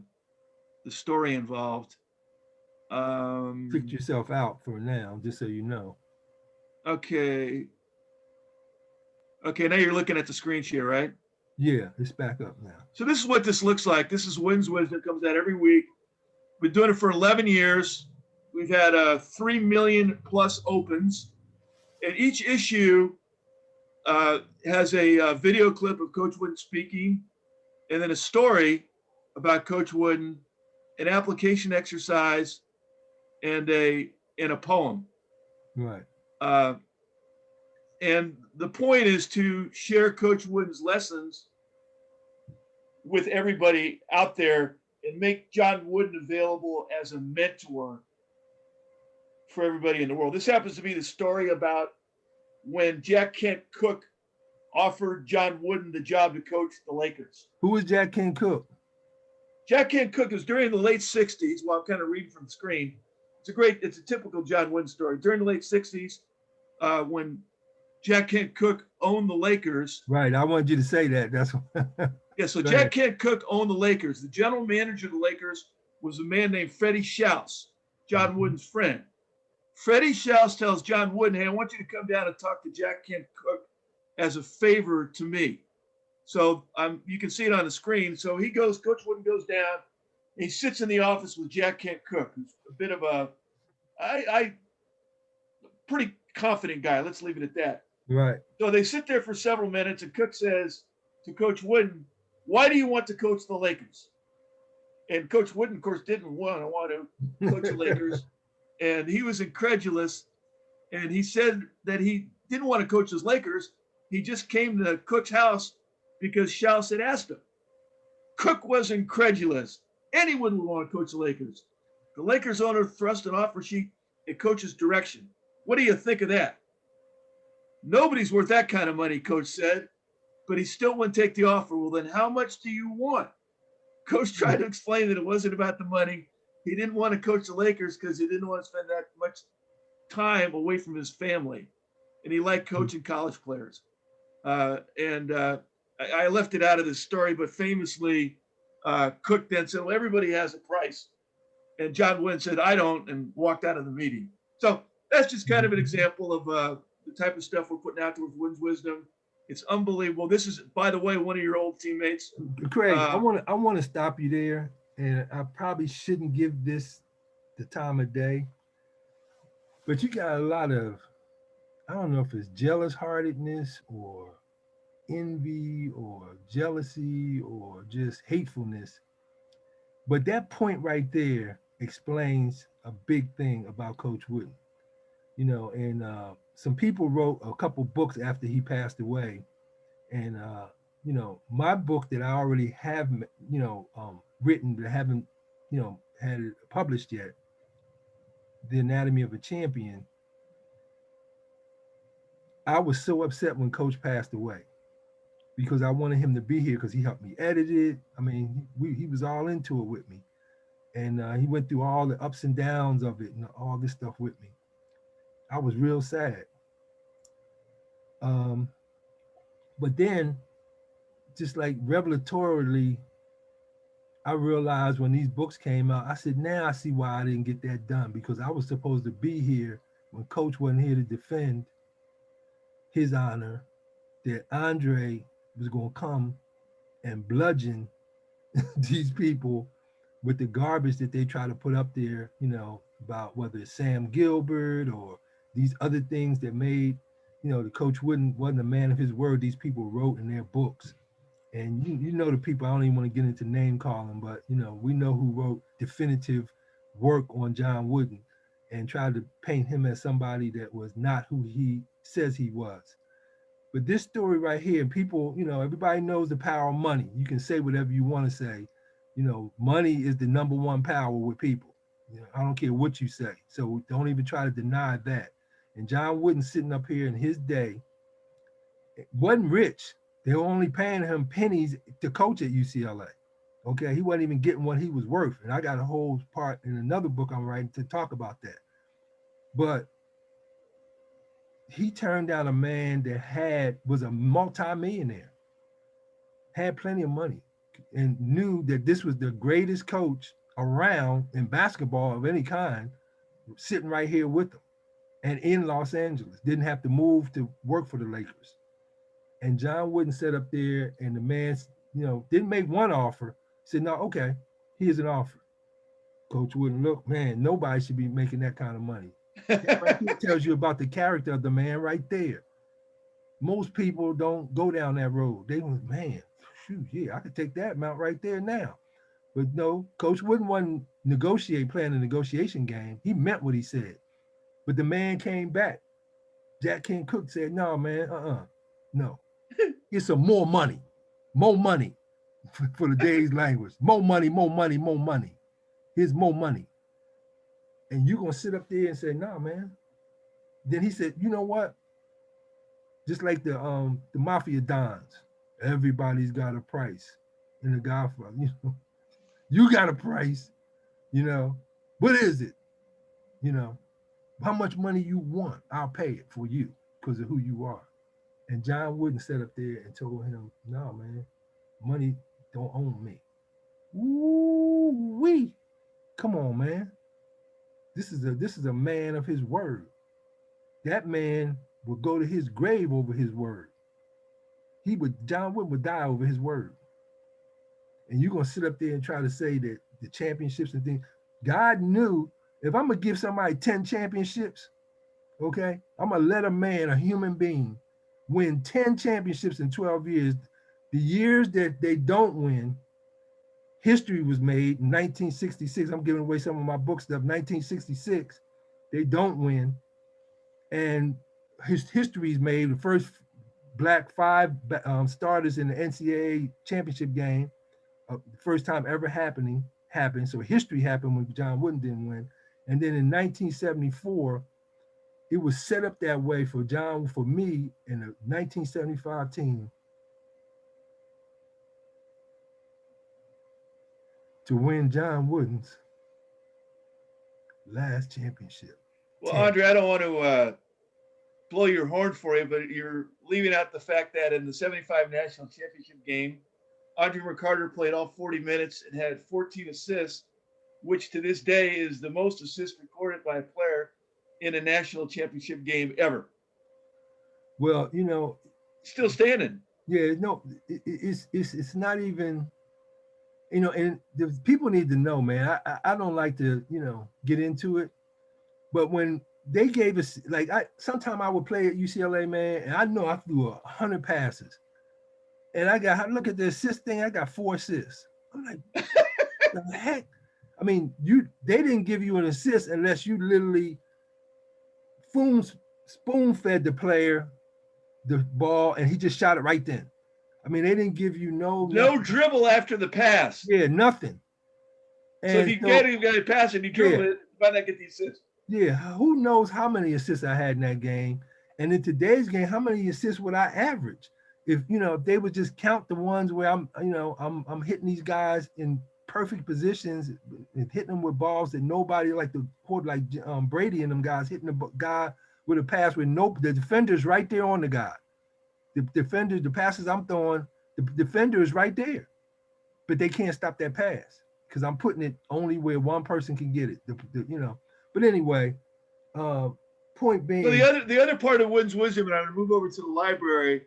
Speaker 2: story involved.
Speaker 1: Freaked yourself out for now, just so you know.
Speaker 2: Okay. Okay, now you're looking at the screen share, right?
Speaker 1: Yeah, it's back up now.
Speaker 2: So this is what this looks like. This is Wooden's Wisdom. It comes out every week. We've been doing it for 11 years. We've had 3 million plus opens. And each issue has a video clip of Coach Wooden speaking, and then a story about Coach Wooden, an application exercise, and a poem.
Speaker 1: Right.
Speaker 2: And the point is to share Coach Wooden's lessons with everybody out there and make John Wooden available as a mentor for everybody in the world. This happens to be the story about when Jack Kent Cooke offered John Wooden the job to coach the Lakers.
Speaker 1: Who was Jack Kent Cooke?
Speaker 2: Jack Kent Cooke was during the late 60s, while I'm kind of reading from the screen. It's a typical John Wooden story. During the late 60s, when Jack Kent Cooke owned the Lakers.
Speaker 1: Right, I wanted you to say that. That's
Speaker 2: yeah. So Jack Kent Cooke owned the Lakers. The general manager of the Lakers was a man named Freddie Schaus, John Wooden's friend. Freddie Schaus tells John Wooden, "Hey, I want you to come down and talk to Jack Kent Cooke as a favor to me." So you can see it on the screen. So he goes. Coach Wooden goes down. He sits in the office with Jack Kent Cooke, who's a bit of a pretty confident guy. Let's leave it at that.
Speaker 1: Right.
Speaker 2: So they sit there for several minutes, and Cooke says to Coach Wooden, "Why do you want to coach the Lakers?" And Coach Wooden, of course, didn't want to coach the Lakers, and he was incredulous. And he said that he didn't want to coach his Lakers. He just came to Cooke's house because Schaus had asked him. Cooke was incredulous. Anyone would want to coach the Lakers. The Lakers owner thrust an offer sheet at Coach's direction. "What do you think of that?" "Nobody's worth that kind of money," Coach said, but he still wouldn't take the offer. "Well, then how much do you want?" Coach tried to explain that it wasn't about the money. He didn't want to coach the Lakers because he didn't want to spend that much time away from his family. And he liked coaching college players. I left it out of this story, but famously, Cooke then said, "Well, everybody has a price." And John Wooden said, "I don't," and walked out of the meeting. So that's just kind of an example of the type of stuff we're putting out there with Wooden's Wisdom. It's unbelievable. This is, by the way, one of your old teammates.
Speaker 1: Craig, I want to stop you there, and I probably shouldn't give this the time of day, but you got a lot of, I don't know if it's jealous heartedness or envy or jealousy or just hatefulness, but that point right there explains a big thing about Coach Wooden. You know, and some people wrote a couple books after he passed away, and you know, my book that I already have, you know, written but haven't, you know, had it published yet, The Anatomy of a Champion. I was so upset when Coach passed away because I wanted him to be here because he helped me edit it. I mean, he was all into it with me, and he went through all the ups and downs of it and all this stuff with me. I was real sad. But then, just like revelatorily, I realized when these books came out, I said, now I see why I didn't get that done, because I was supposed to be here when Coach wasn't here to defend his honor, that Andre was going to come and bludgeon these people with the garbage that they try to put up there, you know, about whether it's Sam Gilbert or these other things that made, you know, the Coach wasn't a man of his word. These people wrote in their books. And you know the people, I don't even want to get into name calling, but, you know, we know who wrote definitive work on John Wooden and tried to paint him as somebody that was not who he says he was. But this story right here, people, you know, everybody knows the power of money. You can say whatever you want to say. You know, money is the number one power with people. You know, I don't care what you say. So don't even try to deny that. And John Wooden sitting up here in his day wasn't rich. They were only paying him pennies to coach at UCLA. Okay, he wasn't even getting what he was worth. And I got a whole part in another book I'm writing to talk about that. But he turned down a man that was a multimillionaire, had plenty of money, and knew that this was the greatest coach around in basketball of any kind, sitting right here with him and in Los Angeles, didn't have to move to work for the Lakers. And John Wooden sat up there, and the man, didn't make one offer, said, no, okay, here's an offer. Coach Wooden, look, man, nobody should be making that kind of money. That right there tells you about the character of the man right there. Most people don't go down that road. They went, man, shoot, yeah, I could take that amount right there now. But no, Coach Wooden wasn't playing a negotiation game. He meant what he said. But the man came back. Jack King Cook said, no, man, no. It's some more money for the day's language. More money, more money, more money. Here's more money. And you're going to sit up there and say, nah, man. Then he said, you know what? Just like the Mafia Dons, everybody's got a price in The Godfather. You got a price, what is it? How much money you want, I'll pay it for you because of who you are. And John Wooden sat up there and told him, no, man, money don't own me. Ooh-wee. Come on, man. This is a man of his word. That man would go to his grave over his word. John Wooden would die over his word. And you're gonna sit up there and try to say that the championships and things, God knew if I'm gonna give somebody 10 championships, okay, I'm gonna let a human being, win 10 championships in 12 years. The years that they don't win, history was made in 1966. I'm giving away some of my book stuff. 1966, they don't win. And his history is made. The first black 5 starters in the NCAA championship game, the first time ever happened. So history happened when John Wooden didn't win. And then in 1974, it was set up that way for me in the 1975 team to win John Wooden's last championship.
Speaker 2: Well, Andre, I don't want to blow your horn for you, but you're leaving out the fact that in the 75 national championship game, Andre McCarter played all 40 minutes and had 14 assists, which to this day is the most assists recorded by a player in a national championship game ever.
Speaker 1: Well,
Speaker 2: still standing.
Speaker 1: Yeah, no, it's not even, and the people need to know, man. I don't like to, get into it, but when they gave us, like, sometime I would play at UCLA, man, and I know I threw 100 passes, and look at the assist thing. I got 4 assists. I'm like, what the heck? I mean, they didn't give you an assist unless you literally spoon fed the player the ball and he just shot it right then. I mean, they didn't give you no
Speaker 2: dribble after the pass.
Speaker 1: Yeah, nothing.
Speaker 2: And so if you get a pass and you dribble it, you might not get the assist.
Speaker 1: Yeah, who knows how many assists I had in that game? And in today's game, how many assists would I average? If they would just count the ones where I'm hitting these guys in perfect positions and hitting them with balls that nobody like Brady and them guys hitting the guy with a pass with the defender's right there on the guy. The passes I'm throwing, the defender is right there, but they can't stop that pass because I'm putting it only where one person can get it. But anyway, point being.
Speaker 2: So the other part of Wooden's wisdom, and I'm going to move over to the library,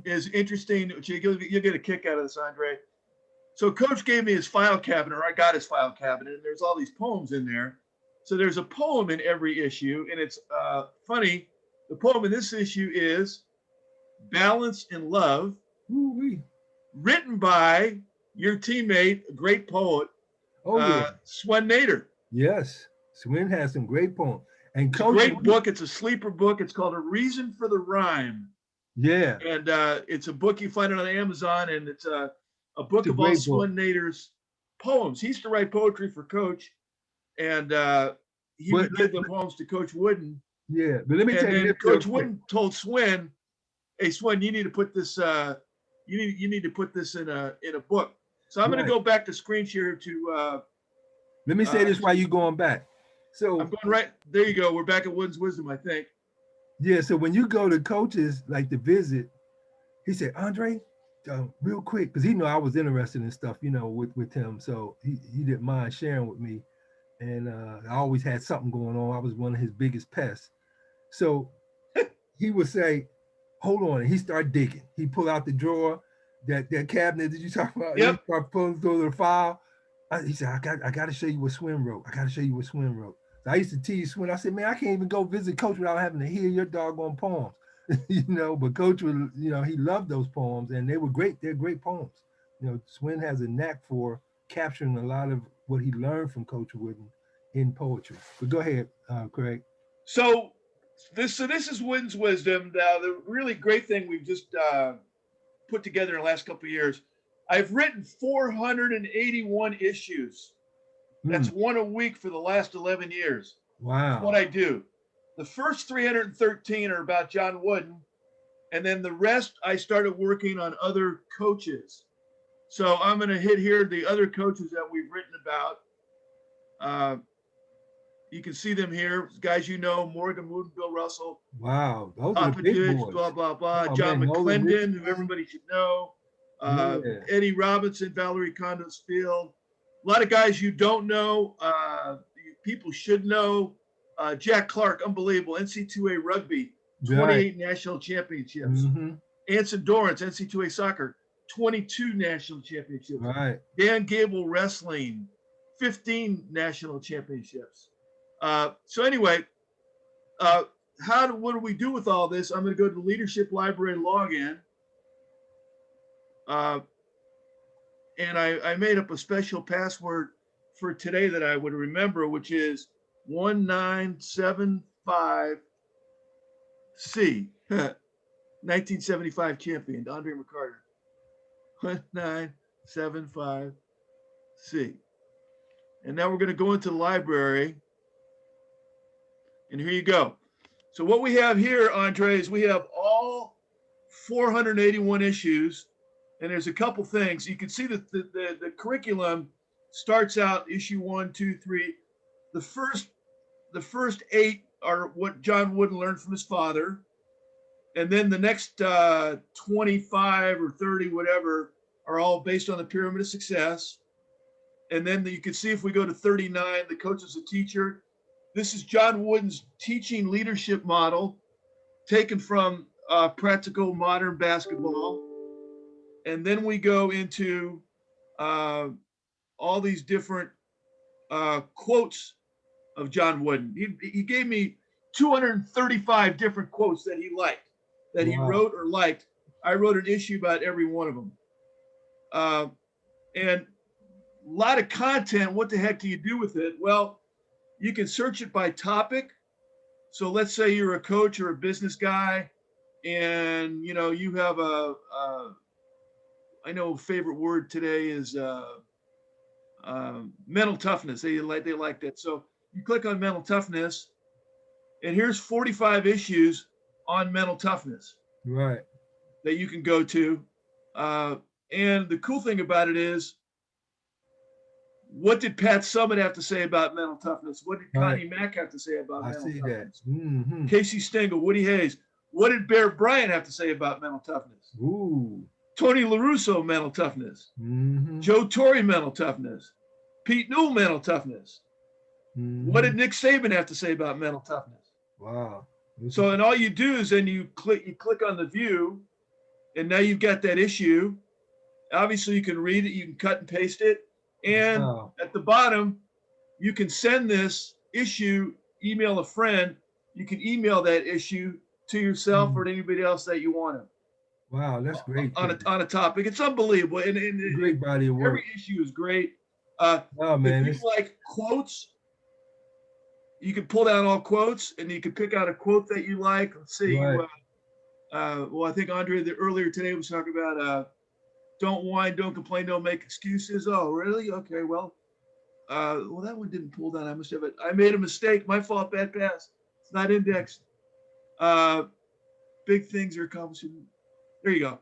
Speaker 2: is interesting. You'll get a kick out of this, Andre. So Coach gave me his file cabinet, or I got his file cabinet, and there's all these poems in there. So there's a poem in every issue, and it's funny. The poem in this issue is Balance in Love, written by your teammate, a great poet, Swen Nader.
Speaker 1: Yes, Swen has some great poems. And
Speaker 2: Coach, it's a great book. It's a sleeper book. It's called A Reason for the Rhyme.
Speaker 1: Yeah.
Speaker 2: And it's a book, you find it on Amazon, and it's a book of all Swen Nader's poems. He used to write poetry for Coach, and he would give the poems to Coach Wooden.
Speaker 1: Yeah, but let me tell
Speaker 2: And
Speaker 1: you
Speaker 2: then
Speaker 1: this real
Speaker 2: Coach
Speaker 1: quick.
Speaker 2: Wooden told Swin, "Hey Swin, you need to put this you need to put this in a book." So I'm going to
Speaker 1: Right.
Speaker 2: go back to screen share to
Speaker 1: Let me say this while you going back.
Speaker 2: I'm
Speaker 1: So
Speaker 2: going right there. You go. We're back at Wooden's Wisdom, I think.
Speaker 1: yeah, so when you go to coaches like to visit, he said, Andre, real quick, because he knew I was interested in stuff, with him. So he didn't mind sharing with me. And I always had something going on. I was one of his biggest pests. So he would say, hold on. And he started digging. He pulled out the drawer, that cabinet that you talk about, and he
Speaker 2: Yep.
Speaker 1: started pulling through the file. He said, I got to show you what Swin wrote. I got to show you what Swin wrote. So I used to tease Swin. I said, man, I can't even go visit Coach without having to hear your doggone poems. But Coach would, he loved those poems and they were great. They're great poems. Swin has a knack for capturing a lot of what he learned from Coach Wooden in poetry. But go ahead, Craig.
Speaker 2: So this is Wooden's Wisdom. The really great thing we've just put together in the last couple of years. I've written 481 issues. That's one a week for the last 11 years.
Speaker 1: Wow.
Speaker 2: That's what I do. The first 313 are about John Wooden, and then the rest I started working on other coaches. So I'm going to hit here the other coaches that we've written about. You can see them here, guys Morgan Wooden, Bill Russell.
Speaker 1: Wow, those are the big boys.
Speaker 2: Blah, blah, blah.
Speaker 1: Oh,
Speaker 2: John
Speaker 1: man,
Speaker 2: McClendon, who everybody should know.
Speaker 1: Yeah.
Speaker 2: Eddie Robinson, Valerie Condos Field. A lot of guys you don't know, people should know. Jack Clark, unbelievable. NC2A rugby, 28 national championships. Anson Dorrance, NC2A soccer, 22 national championships.
Speaker 1: Right.
Speaker 2: Dan Gable wrestling, 15 national championships. So anyway, what do we do with all this? I'm going to go to the Leadership Library and log in. And I made up a special password for today that I would remember, which is 1975C, 1975 champion, Andre McCarter. 1975C. And now we're going to go into the library. And here you go. So what we have here, Andre, is we have all 481 issues. And there's a couple things. You can see that the curriculum starts out issue 1, 2, 3. The first 8 are what John Wooden learned from his father. And then the next 25 or 30, whatever, are all based on the pyramid of success. And then you can see if we go to 39, the coach is a teacher. This is John Wooden's teaching leadership model taken from practical modern basketball. And then we go into all these different quotes of John Wooden. He gave me 235 different quotes that he liked, that he wrote or liked. I wrote an issue about every one of them. And a lot of content. What the heck do you do with it? Well, you can search it by topic. So let's say you're a coach or a business guy, and you have I know a favorite word today is mental toughness. They like that. So you click on mental toughness, and here's 45 issues on mental toughness.
Speaker 1: Right.
Speaker 2: That you can go to. And the cool thing about it is, what did Pat Summitt have to say about mental toughness? What did Connie Mack have to say about mental toughness?
Speaker 1: That.
Speaker 2: Casey Stengel, Woody Hayes. What did Bear Bryant have to say about mental toughness?
Speaker 1: Ooh.
Speaker 2: Tony LaRusso, mental toughness. Joe Torre, mental toughness. Pete Newell, mental toughness. What did Nick Saban have to say about mental toughness?
Speaker 1: Wow.
Speaker 2: So, and all you do is then you click on the view, and now you've got that issue. Obviously, you can read it, you can cut and paste it. And at the bottom, you can send this issue, email a friend. You can email that issue to yourself or to anybody else that you want to.
Speaker 1: Wow, that's great.
Speaker 2: On a topic. It's unbelievable. And
Speaker 1: great body of work.
Speaker 2: Every issue is great.
Speaker 1: Man.
Speaker 2: If you like quotes, you can pull down all quotes and you can pick out a quote that you like. Let's see.
Speaker 1: Right.
Speaker 2: Well, I think Andre earlier today was talking about don't whine, don't complain, don't make excuses. Oh, really? Okay, well, that one didn't pull down. I must have it. I made a mistake. My fault. Bad pass. It's not indexed. Big things are accomplishing. There you go.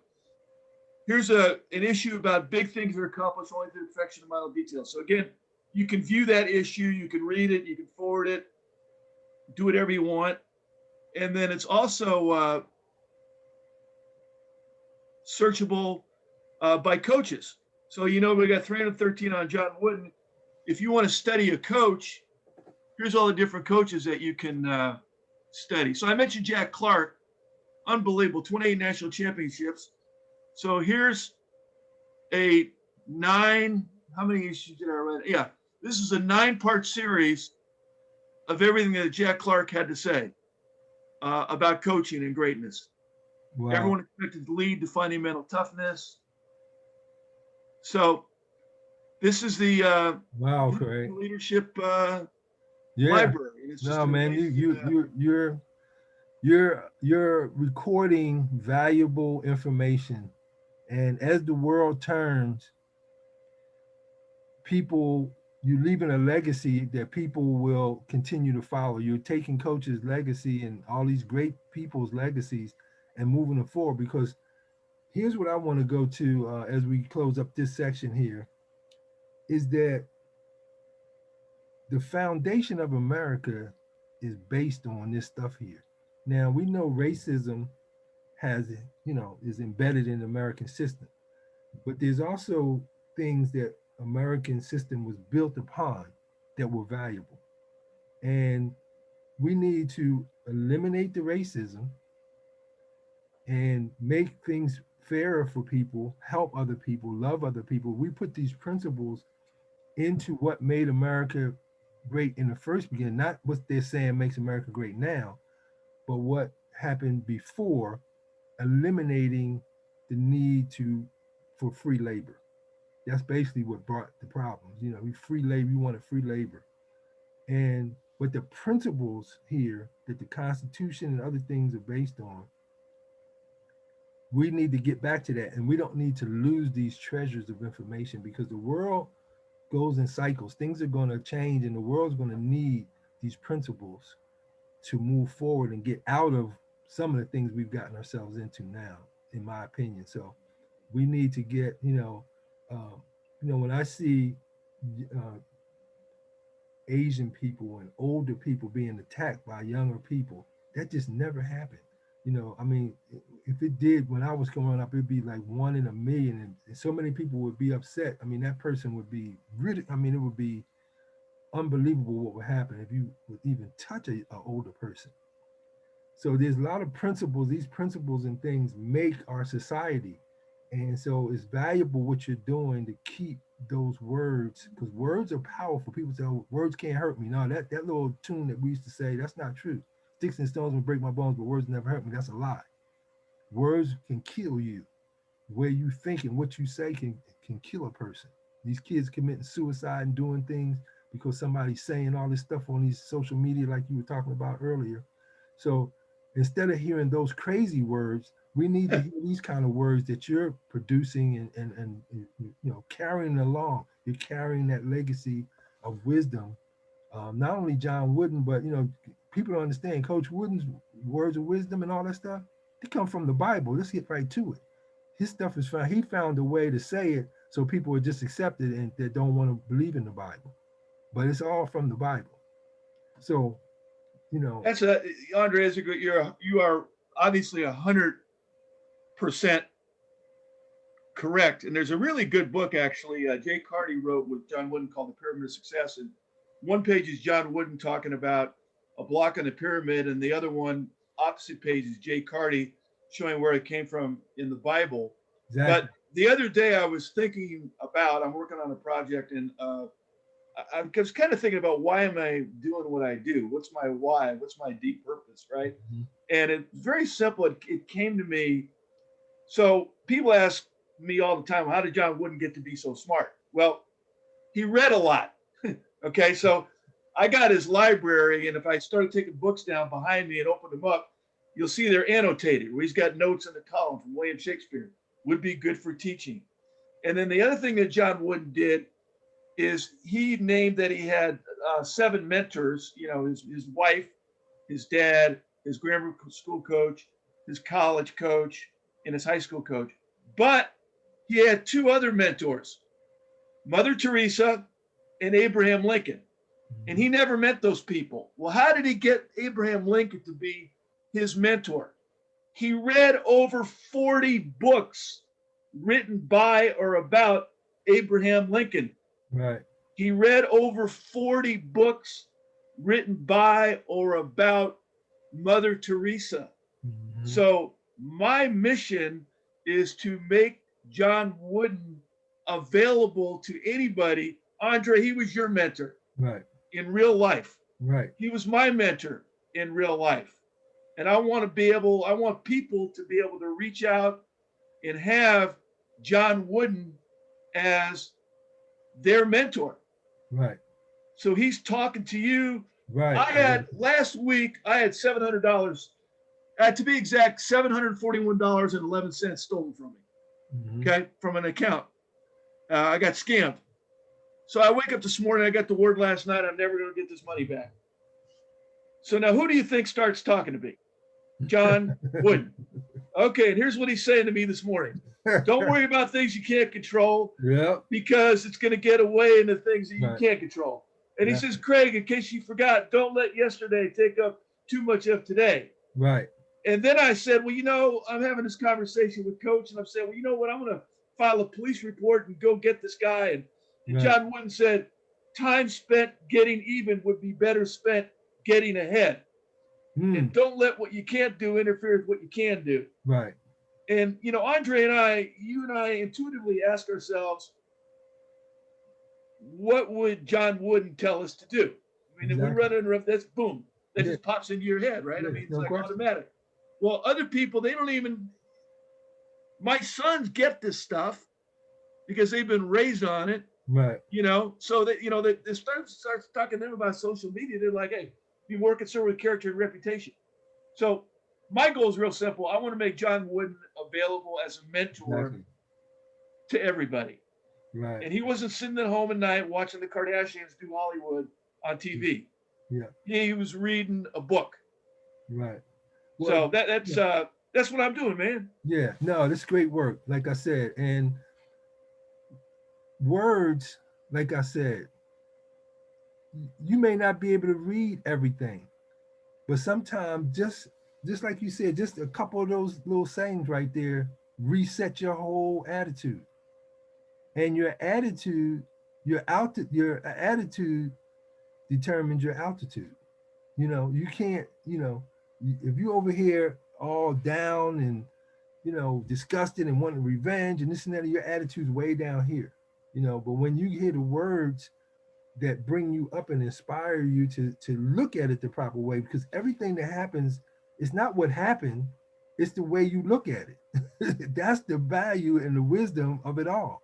Speaker 2: Here's an issue about big things are accomplished only through perfection of minor details. So again, you can view that issue, you can read it, you can forward it, do whatever you want. And then it's also searchable by coaches. So, we got 313 on John Wooden. If you want to study a coach, here's all the different coaches that you can study. So I mentioned Jack Clark, unbelievable, 28 national championships. So here's a how many issues did I read? Yeah, this is a 9-part series of everything that Jack Clark had to say about coaching and greatness.
Speaker 1: Wow.
Speaker 2: Everyone expected to lead, defining mental toughness. So this is the
Speaker 1: wow, great
Speaker 2: leadership
Speaker 1: yeah.
Speaker 2: library. It's
Speaker 1: No, man, you're recording valuable information, and as the world turns, you're leaving a legacy that people will continue to follow. You're taking Coach's legacy and all these great people's legacies and moving them forward. Because here's what I want to go to as we close up this section here, is that the foundation of America is based on this stuff here. Now, we know racism is embedded in the American system, but there's also things that American system was built upon that were valuable. And we need to eliminate the racism and make things fairer for people, help other people, love other people. We put these principles into what made America great in the first beginning, not what they're saying makes America great now, but what happened before, eliminating the need for free labor. That's basically what brought the problems. Free labor, you wanted free labor. And what the principles here that the Constitution and other things are based on, we need to get back to that. And we don't need to lose these treasures of information, because the world goes in cycles. Things are going to change, and the world's going to need these principles to move forward and get out of some of the things we've gotten ourselves into now, in my opinion. So we need to get, when I see Asian people and older people being attacked by younger people, that just never happened. If it did when I was growing up, it'd be like 1 in a million, and so many people would be upset. That person would be really, it would be unbelievable what would happen if you would even touch an older person. So there's a lot of principles. These principles and things make our society. And so it's valuable what you're doing to keep those words, because words are powerful. People say, oh, words can't hurt me. No, that little tune that we used to say, that's not true. Sticks and stones will break my bones, but words never hurt me. That's a lie. Words can kill you. The way you think and what you say can kill a person. These kids committing suicide and doing things because somebody's saying all this stuff on these social media like you were talking about earlier. So instead of hearing those crazy words, we need to hear these kind of words that you're producing and carrying along. You're carrying that legacy of wisdom. Not only John Wooden, but people don't understand Coach Wooden's words of wisdom and all that stuff. They come from the Bible. Let's get right to it. His stuff is found. He found a way to say it so people would just accept it and that don't want to believe in the Bible. But it's all from the Bible. So,
Speaker 2: that's Andre. You are obviously 100% correct. And there's a really good book actually. Jay Carty wrote with John Wooden called The Pyramid of Success. And one page is John Wooden talking about a block on the pyramid, and the other one, opposite page, is Jay Carty showing where it came from in the Bible. Exactly. But the other day I was thinking about, I'm working on a project, and I was kind of thinking about, why am I doing what I do? What's my why? What's my deep purpose, right? Mm-hmm. And it's very simple. It came to me. So people ask me all the time, how did John Wooden get to be so smart? Well, he read a lot. Okay, so I got his library, and if I started taking books down behind me and opened them up, you'll see they're annotated, where he's got notes in the column from William Shakespeare. Would be good for teaching. And then the other thing that John Wooden did is he named that he had 7 mentors, his wife, his dad, his grammar school coach, his college coach, and his high school coach. But he had two other mentors, Mother Teresa and Abraham Lincoln. And he never met those people. Well, how did he get Abraham Lincoln to be his mentor? He read over 40 books written by or about Abraham Lincoln.
Speaker 1: Right.
Speaker 2: He read over 40 books written by or about Mother Teresa.
Speaker 1: Mm-hmm.
Speaker 2: So my mission is to make John Wooden available to anybody. Andre, he was your mentor.
Speaker 1: Right.
Speaker 2: In real life.
Speaker 1: Right.
Speaker 2: He was my mentor in real life. And I want people to be able to reach out and have John Wooden as their mentor.
Speaker 1: Right.
Speaker 2: So he's talking to you.
Speaker 1: Right.
Speaker 2: Last week, I had $700, to be exact, $741.11 stolen from me.
Speaker 1: Mm-hmm.
Speaker 2: Okay. From an account. I got scammed. So I wake up this morning, I got the word last night, I'm never going to get this money back. So now who do you think starts talking to me? John Wooden. Okay, and here's what he's saying to me this morning. Don't worry about things you can't control.
Speaker 1: Yep.
Speaker 2: Because it's going to get away into things that you
Speaker 1: Right.
Speaker 2: can't control. And he says, Craig, in case you forgot, don't let yesterday take up too much of today.
Speaker 1: Right.
Speaker 2: And then I said, well, I'm having this conversation with Coach, and I'm saying, well, you know what? I'm going to file a police report and go get this guy. And
Speaker 1: Right.
Speaker 2: John Wooden said, time spent getting even would be better spent getting ahead. And don't let what you can't do interfere with what you can do.
Speaker 1: Right.
Speaker 2: And, Andre and you and I intuitively ask ourselves, what would John Wooden tell us to do? I mean, if we run into that's boom, that just pops into your head, right?
Speaker 1: Yeah,
Speaker 2: I mean, it's
Speaker 1: no
Speaker 2: like
Speaker 1: question.
Speaker 2: automatic. Well, other people, they don't even, my sons get this stuff because they've been raised on it.
Speaker 1: Right.
Speaker 2: So that, they starts talking to them about social media. They're like, hey, be more concerned with character and reputation. So my goal is real simple. I want to make John Wooden available as a mentor to everybody.
Speaker 1: Right.
Speaker 2: And he wasn't sitting at home at night watching the Kardashians do Hollywood on TV.
Speaker 1: Yeah.
Speaker 2: He was reading a book.
Speaker 1: Right.
Speaker 2: Well, so that's what I'm doing, man.
Speaker 1: Yeah. No, this is great work. Like I said, and words, like I said, you may not be able to read everything, but sometimes just like you said, just a couple of those little sayings right there reset your whole attitude. And your attitude determines your altitude. You can't, if you over here all down and disgusted and wanting revenge and this and that, your attitude's way down here. But when you hear the words that bring you up and inspire you to look at it the proper way, because everything that happens is not what happened, it's the way you look at it. That's the value and the wisdom of it all,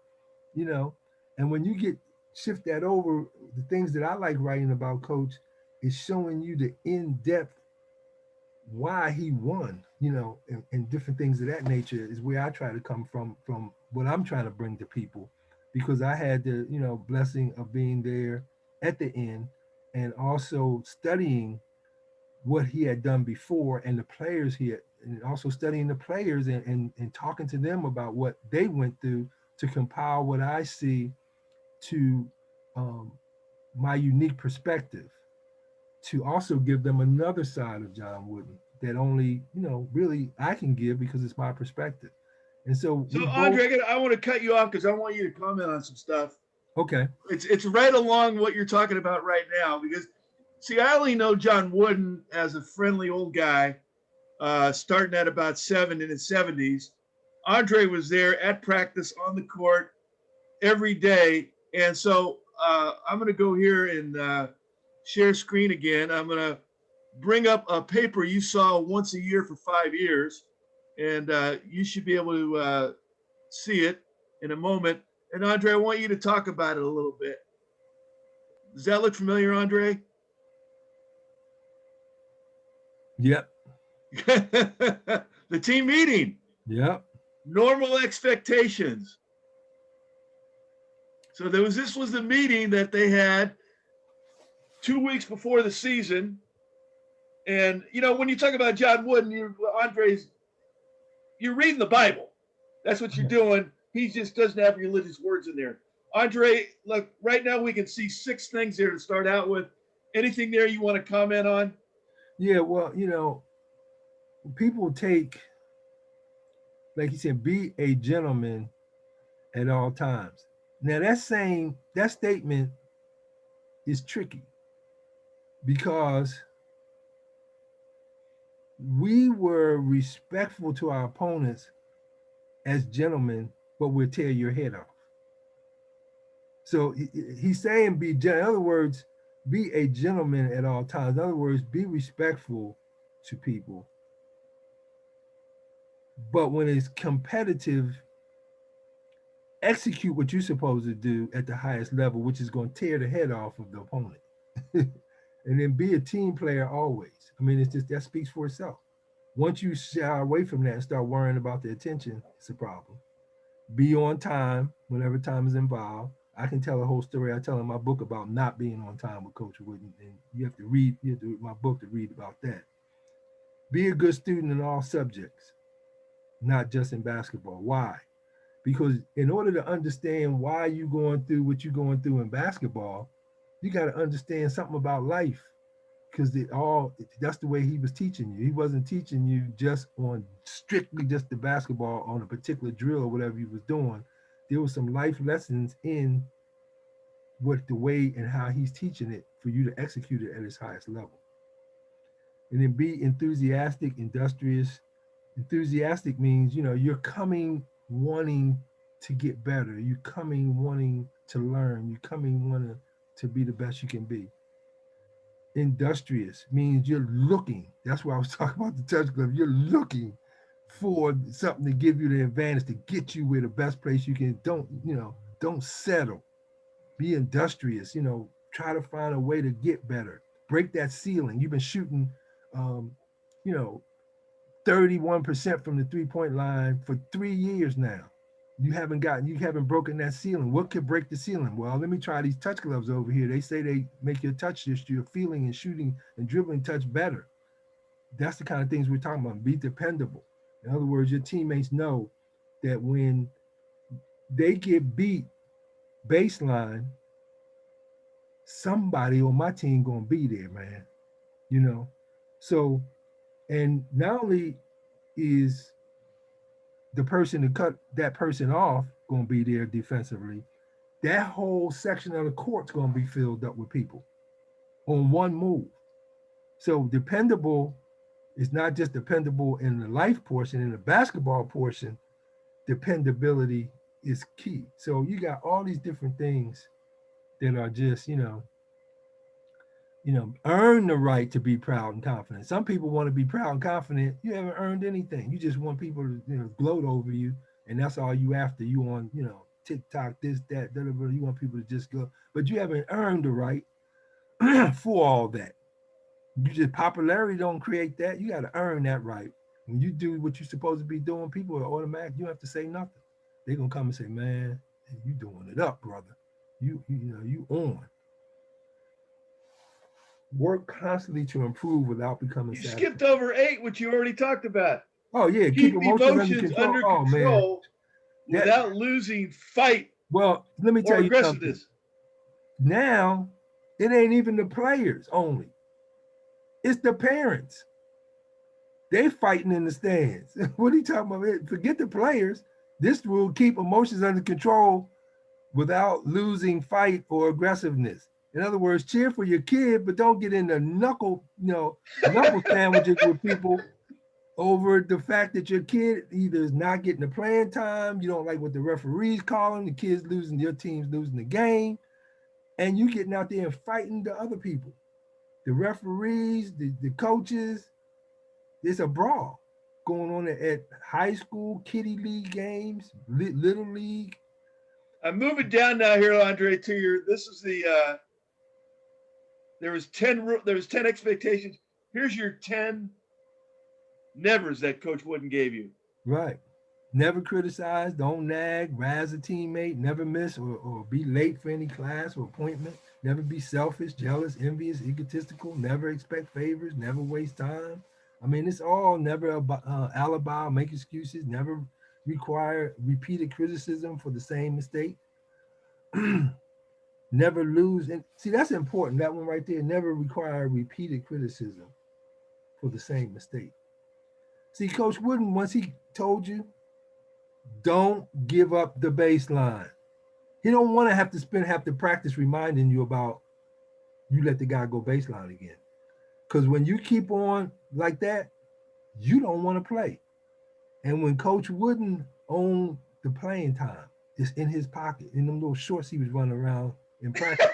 Speaker 1: and when you shift that over, the things that I like writing about, Coach, is showing you the in-depth why he won, and different things of that nature is where I try to come from what I'm trying to bring to people. Because I had the, blessing of being there at the end and also studying what he had done before and the players and also studying the players and talking to them about what they went through to compile what I see to my unique perspective, to also give them another side of John Wooden that only, really I can give because it's my perspective. And so
Speaker 2: Andre, I want to cut you off because I want you to comment on some stuff.
Speaker 1: Okay.
Speaker 2: It's right along what you're talking about right now, because see, I only know John Wooden as a friendly old guy, starting at about 7 in his 70s. Andre was there at practice on the court every day. And so I'm going to go here and share screen again. I'm going to bring up a paper you saw once a year for 5 years. And you should be able to see it in a moment. And Andre, I want you to talk about it a little bit. Does that look familiar, Andre?
Speaker 1: Yep.
Speaker 2: The team meeting.
Speaker 1: Yep.
Speaker 2: Normal expectations. So this was the meeting that they had 2 weeks before the season. And you know, when you talk about John Wooden, you're reading the Bible. That's what you're doing. He just doesn't have religious words in there. Andre, look, right now we can see 6 things here to start out with. Anything there you want to comment on?
Speaker 1: Yeah, well, people take, like you said, be a gentleman at all times. Now that statement is tricky because we were respectful to our opponents as gentlemen, but we'll tear your head off. So he's saying in other words, be a gentleman at all times. In other words, be respectful to people. But when it's competitive, execute what you're supposed to do at the highest level, which is going to tear the head off of the opponent. And then be a team player always. I mean, it's just that speaks for itself. Once you shy away from that and start worrying about the attention, it's a problem. Be on time whenever time is involved. I can tell a whole story I tell in my book about not being on time with Coach Wooden, and you have to read my book to read about that. Be a good student in all subjects, not just in basketball. Why? Because in order to understand why you're going through what you're going through in basketball, you got to understand something about life. Because that's the way he was teaching you. He wasn't teaching you just on strictly just the basketball on a particular drill or whatever he was doing. There was some life lessons in what the way and how he's teaching it for you to execute it at its highest level. And then be enthusiastic, industrious. Enthusiastic means, you're coming wanting to get better. You're coming wanting to learn. You're coming wanting to be the best you can be. Industrious means you're looking. That's why I was talking about the touch glove. You're looking for something to give you the advantage, to get you where the best place you can. Don't settle. Be industrious. Try to find a way to get better. Break that ceiling. You've been shooting, you know, 31% from the 3-point line for 3 years now. You haven't broken that ceiling. What could break the ceiling? Well, let me try these touch gloves over here. They say they make your touch history, your feeling and shooting and dribbling touch better. That's the kind of things we're talking about. Be dependable. In other words, your teammates know that when they get beat baseline, somebody on my team gonna be there, man. So, and not only is the person to cut that person off going to be there defensively, that whole section of the court's going to be filled up with people on one move. So dependable is not just dependable in the life portion, in the basketball portion, dependability is key. So you got all these different things that are just, earn the right to be proud and confident. Some people want to be proud and confident. You haven't earned anything. You just want people to, gloat over you, and that's all you after. You on, TikTok, this, that, da, da, da. You want people to just go, but you haven't earned the right for all that. Popularity don't create that. You got to earn that right. When you do what you're supposed to be doing, people are automatic. You don't have to say nothing. They're gonna come and say, "Man, you doing it up, brother. You on." Work constantly to improve without becoming
Speaker 2: You
Speaker 1: satisfied.
Speaker 2: skipped over 8, which you already talked about.
Speaker 1: Oh yeah, keep emotions under control.
Speaker 2: Without losing fight.
Speaker 1: Well, let me tell you something.
Speaker 2: Aggressiveness.
Speaker 1: Now, it ain't even the players only. It's the parents. They fighting in the stands. What are you talking about? Forget the players. This will keep emotions under control without losing fight or aggressiveness. In other words, cheer for your kid, but don't get into knuckle sandwiches with people over the fact that your kid either is not getting the playing time, you don't like what the referees call them, the kid's losing, your team's losing the game, and you getting out there and fighting the other people. The referees, the coaches, it's a brawl going on at high school, kiddie league games, little league.
Speaker 2: I'm moving down now here, Andre, to this is the, there was 10 expectations. Here's your 10 nevers that Coach Wooden gave you.
Speaker 1: Right. Never criticize, don't nag, razz a teammate, never miss or be late for any class or appointment. Never be selfish, jealous, envious, egotistical. Never expect favors. Never waste time. I mean, it's all never about alibi, make excuses. Never require repeated criticism for the same mistake. Never lose. And see, that's important. That one right there. Never require repeated criticism for the same mistake. See, Coach Wooden, once he told you, don't give up the baseline. He don't want to have to spend half the practice reminding you about you let the guy go baseline again. Because when you keep on like that, you don't want to play. And when Coach Wooden owned the playing time, it's in his pocket, in them little shorts he was running around in practice.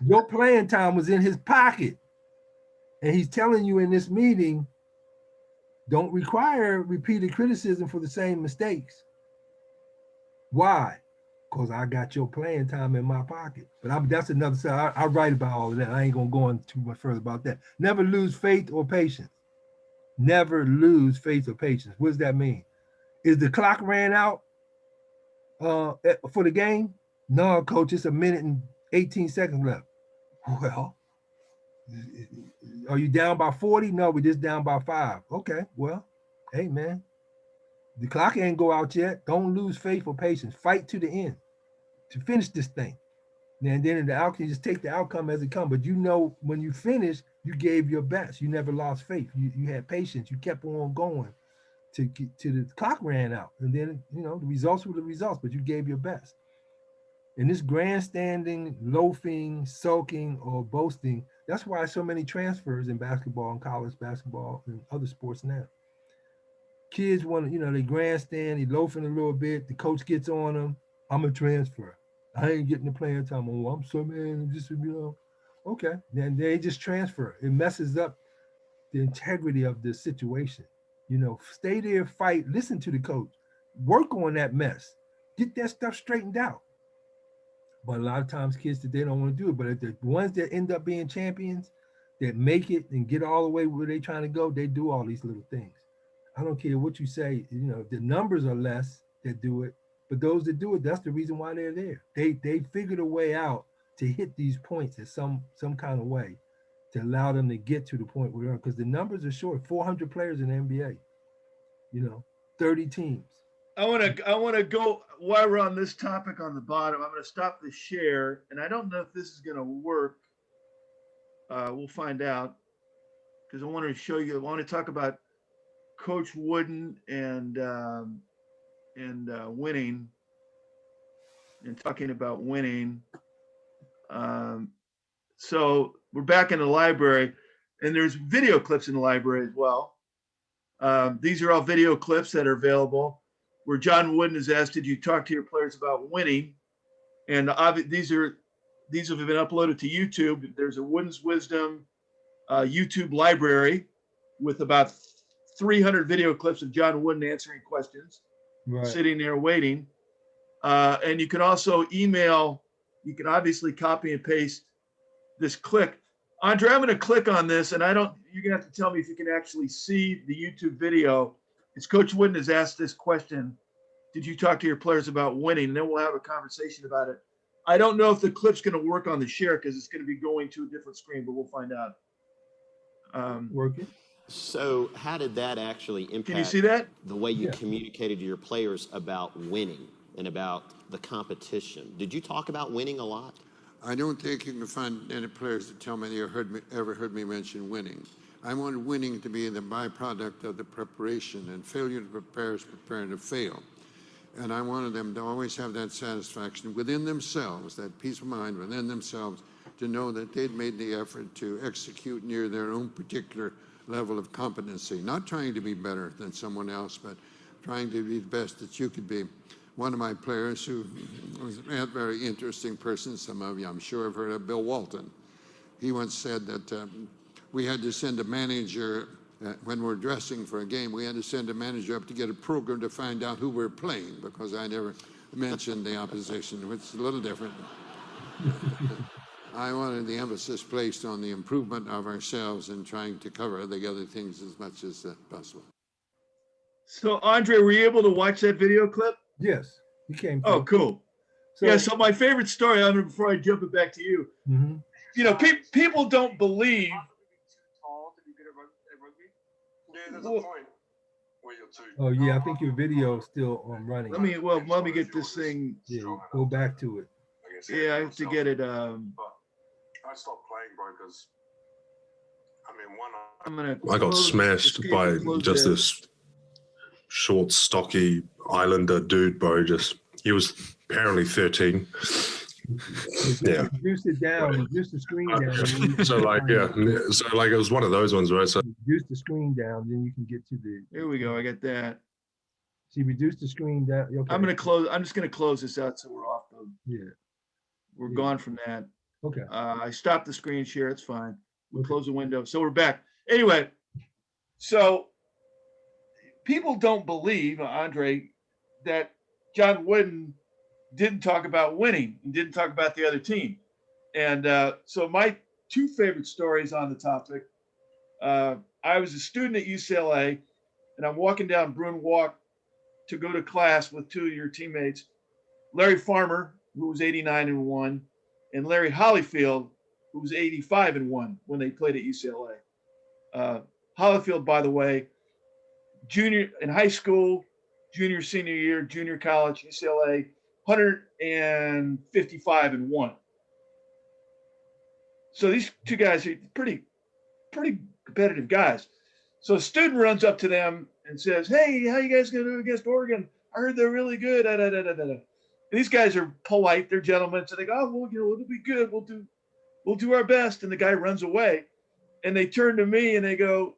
Speaker 1: Your playing time was in his pocket. And he's telling you in this meeting, don't require repeated criticism for the same mistakes. Why? Because I got your playing time in my pocket. But that's another side. I write about all of that. I ain't going to go on too much further about that. Never lose faith or patience. Never lose faith or patience. What does that mean? Is the clock ran out for the game? No, coach, it's a minute and 18 seconds left. Well, are you down by 40? No, we're just down by 5. Okay, well, hey, man, the clock ain't go out yet. Don't lose faith or patience. Fight to the end to finish this thing. And then in the outcome, you just take the outcome as it comes. But you know, when you finish, you gave your best. You never lost faith. You had patience. You kept on going to the clock ran out. And then, you know, the results were the results, but you gave your best. And this grandstanding, loafing, sulking, or boasting, that's why so many transfers in basketball and college basketball and other sports now. Kids want to, you know, they grandstand, they loafing a little bit. The coach gets on them. I'm a transfer. I ain't getting the playing time. Oh, I'm so man, just, you know, okay. Then they just transfer. It messes up the integrity of the situation. You know, stay there, fight, listen to the coach, work on that mess, get that stuff straightened out. But a lot of times kids that they don't want to do it. But the ones that end up being champions, that make it and get all the way where they're trying to go, they do all these little things. I don't care what you say, you know, the numbers are less that do it, but those that do it, that's the reason why they're there. They figured a way out to hit these points in some kind of way to allow them to get to the point where they're, because the numbers are short, 400 players in the NBA, you know, 30 teams.
Speaker 2: I want to go while we're on this topic on the bottom. I'm going to stop the share, and I don't know if this is going to work. We'll find out, because I want to show you. I want to talk about Coach Wooden and winning, and talking about winning. So we're back in the library, and there's video clips in the library as well. These are all video clips that are available, where John Wooden is asked, "Did you talk to your players about winning?" And these have been uploaded to YouTube. There's a Wooden's Wisdom YouTube library with about 300 video clips of John Wooden answering questions, right, sitting there waiting. And you can also email. You can obviously copy and paste this clip. Andre, I'm going to click on this, and you're going to have to tell me if you can actually see the YouTube video. It's Coach Wooden has asked this question: did you talk to your players about winning? And then we'll have a conversation about it. I don't know if the clip's going to work on the share because it's going to be going to a different screen, but we'll find out.
Speaker 1: Working.
Speaker 3: So how did that actually impact
Speaker 2: Can you see that?
Speaker 3: The way you communicated to your players about winning and about the competition? Did you talk about winning a lot?
Speaker 4: I don't think you can find any players that tell me they ever heard me mention winning. I wanted winning to be the byproduct of the preparation, and failure to prepare is preparing to fail. And I wanted them to always have that satisfaction within themselves, that peace of mind within themselves, to know that they'd made the effort to execute near their own particular level of competency, not trying to be better than someone else, but trying to be the best that you could be. One of my players, who was a very interesting person, some of you I'm sure have heard of, Bill Walton. He once said that we had to send a manager, when we're dressing for a game, we had to send a manager up to get a program to find out who we're playing, because I never mentioned the opposition, which is a little different. I wanted the emphasis placed on the improvement of ourselves and trying to cover the other things as much as possible.
Speaker 2: So, Andre, were you able to watch that video clip?
Speaker 1: Yes, he came.
Speaker 2: Oh, cool.
Speaker 1: So,
Speaker 2: Yeah. So my favorite story, before I jump it back to you,
Speaker 1: mhm.
Speaker 2: you know, people don't believe.
Speaker 5: Yeah, there's a
Speaker 2: Well,
Speaker 5: point where you're too.
Speaker 1: Oh yeah, I think your video is still running.
Speaker 2: let me get this thing.
Speaker 1: Yeah, go back to it.
Speaker 2: Yeah, I have to get it.
Speaker 5: But I stopped playing, bro, because I mean,
Speaker 2: I'm gonna.
Speaker 6: I got
Speaker 2: close-
Speaker 6: smashed
Speaker 2: escape
Speaker 6: by
Speaker 2: and close
Speaker 6: just
Speaker 2: that.
Speaker 6: this short, stocky Islander dude, bro. He was apparently 13. Yeah.
Speaker 1: Reduce it down, reduce the screen down. And then you can
Speaker 6: So like, yeah. So like, it was one of those ones, right? So
Speaker 1: reduce the screen down, then you can get to the.
Speaker 2: Here we go. I got that.
Speaker 1: See, reduce the screen down. Okay.
Speaker 2: I'm just gonna close this out so we're off the.
Speaker 1: Yeah.
Speaker 2: We're
Speaker 1: Yeah.
Speaker 2: gone from that.
Speaker 1: Okay.
Speaker 2: I stopped the screen share. It's fine. We'll
Speaker 1: Okay.
Speaker 2: close the window. So we're back. Anyway, so people don't believe, Andre, that John Wooden didn't talk about winning and didn't talk about the other team. And so my two favorite stories on the topic, I was a student at UCLA and I'm walking down Bruin Walk to go to class with two of your teammates, Larry Farmer, who was 89-1, and Larry Hollyfield, who was 85-1 when they played at UCLA. Hollyfield, by the way, junior in high school, junior, senior year, junior college, UCLA, 155-1. So these two guys are pretty competitive guys. So a student runs up to them and says, "Hey, how you guys gonna do against Oregon? I heard they're really good." And these guys are polite, they're gentlemen, so they go, "Oh, well, you know, it'll be good. We'll do our best." And the guy runs away, and they turn to me and they go,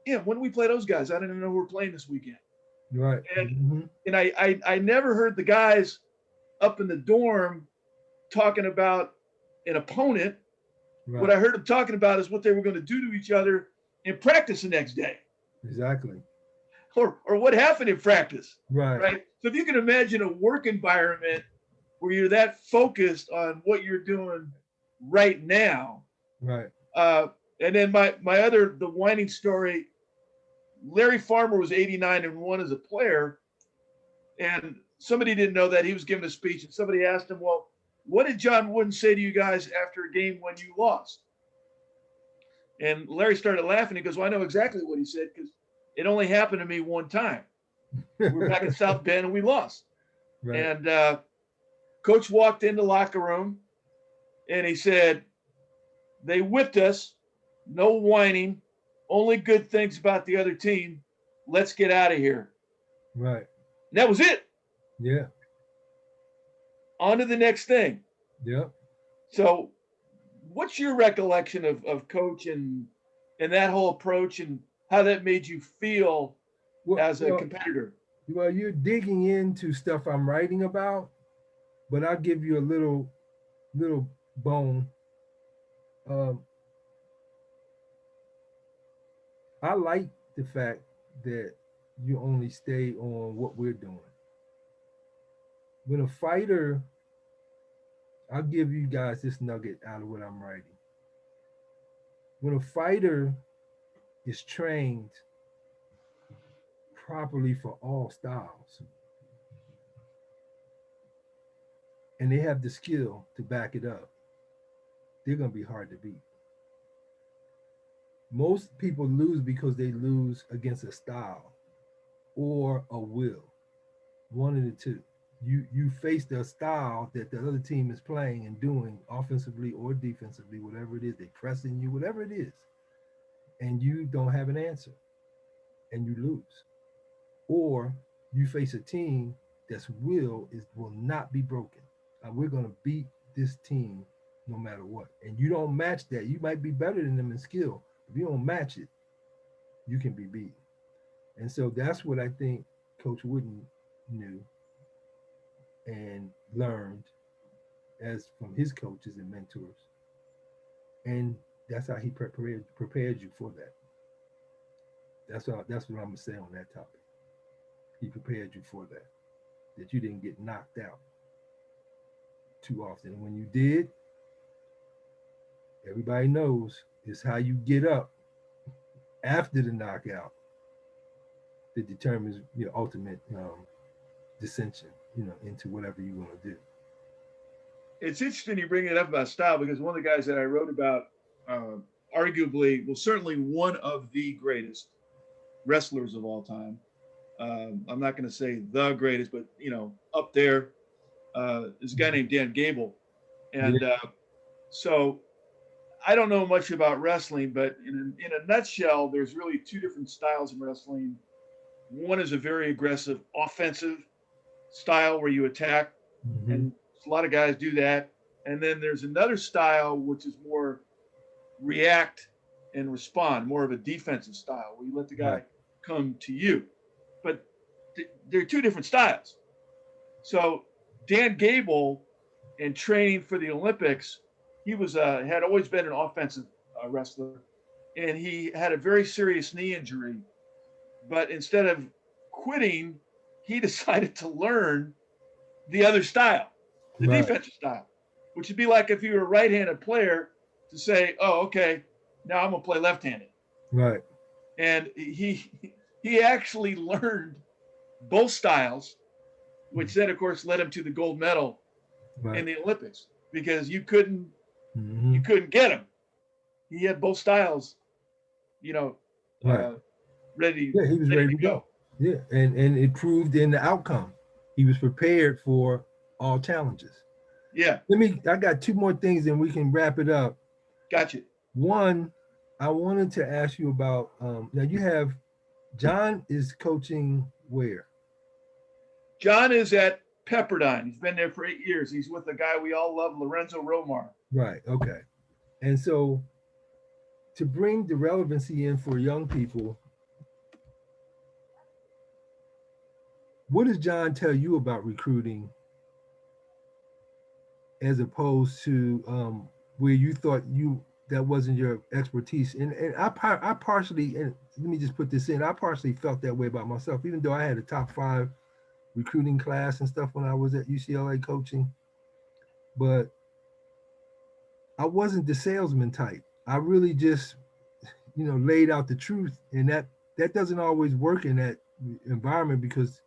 Speaker 2: "Yeah, when do we play those guys? I didn't even know who we're playing this weekend."
Speaker 1: Right.
Speaker 2: And I never heard the guys up in the dorm talking about an opponent.
Speaker 1: Right.
Speaker 2: What I heard them talking about is what they were going to do to each other in practice the next day,
Speaker 1: Exactly.
Speaker 2: or what happened in practice.
Speaker 1: Right.
Speaker 2: Right. So if you can imagine a work environment where you're that focused on what you're doing right now.
Speaker 1: Right.
Speaker 2: And then the whining story, Larry Farmer was 89-1 as a player. And somebody didn't know that he was giving a speech and somebody asked him, "Well, what did John Wooden say to you guys after a game when you lost?" And Larry started laughing. He goes, "Well, I know exactly what he said because it only happened to me one time. We were back in South Bend and we lost."
Speaker 1: Right.
Speaker 2: And coach walked in the locker room and he said, "They whipped us, no whining, only good things about the other team. Let's get out of here."
Speaker 1: Right.
Speaker 2: And that was it.
Speaker 1: Yeah.
Speaker 2: On to the next thing.
Speaker 1: Yep.
Speaker 2: So what's your recollection of coach and that whole approach and how that made you feel as a competitor?
Speaker 1: Well, you're digging into stuff I'm writing about, but I'll give you a little bone. I like the fact that you only stay on what we're doing. When a fighter, I'll give you guys this nugget out of what I'm writing. When a fighter is trained properly for all styles, and they have the skill to back it up, they're going to be hard to beat. Most people lose because they lose against a style or a will, one of the two. You face the style that the other team is playing and doing offensively or defensively, whatever it is, they pressing you, whatever it is, and you don't have an answer and you lose. Or you face a team that's will not be broken. We're going to beat this team no matter what. And you don't match that. You might be better than them in skill. If you don't match it, you can be beaten. And so that's what I think Coach Wooden knew and learned as from his coaches and mentors. And that's how he prepared you for that. That's what I'm gonna say on that topic. He prepared you for that you didn't get knocked out too often. And when you did, everybody knows it's how you get up after the knockout that determines your ultimate dissension, into whatever you want to do.
Speaker 2: it's interesting you bring it up about style, because one of the guys that I wrote about, arguably, well, certainly one of the greatest wrestlers of all time. I'm not going to say the greatest, but up there, is a guy named Dan Gable, and so I don't know much about wrestling, but in a nutshell, there's really two different styles in wrestling. One is a very aggressive offensive style where you attack, and a lot of guys do that. And then there's another style which is more react and respond, more of a defensive style where you let the guy come to you. But they're two different styles. So Dan Gable, in training for the Olympics, he was had always been an offensive wrestler, and he had a very serious knee injury. But instead of quitting, he decided to learn the other style, the defensive style, which would be like if you were a right-handed player to say, "Oh, okay, now I'm gonna play left-handed."
Speaker 1: Right.
Speaker 2: And he actually learned both styles, which then, of course, led him to the gold medal in the Olympics, because you couldn't get him. He had both styles, ready.
Speaker 1: Yeah, he was ready to go. Yeah, and it proved in the outcome. He was prepared for all challenges.
Speaker 2: Yeah.
Speaker 1: I got two more things and we can wrap it up.
Speaker 2: Gotcha.
Speaker 1: One, I wanted to ask you about, now you have, John is coaching where?
Speaker 2: John is at Pepperdine. He's been there for 8 years. He's with a guy we all love, Lorenzo Romar.
Speaker 1: Right, okay. And so to bring the relevancy in for young people, what does John tell you about recruiting as opposed to where you thought that wasn't your expertise? And I partially, and let me just put this in, I partially felt that way about myself, even though I had a top 5 recruiting class and stuff when I was at UCLA coaching, but I wasn't the salesman type. I really just, laid out the truth, and that doesn't always work in that environment, because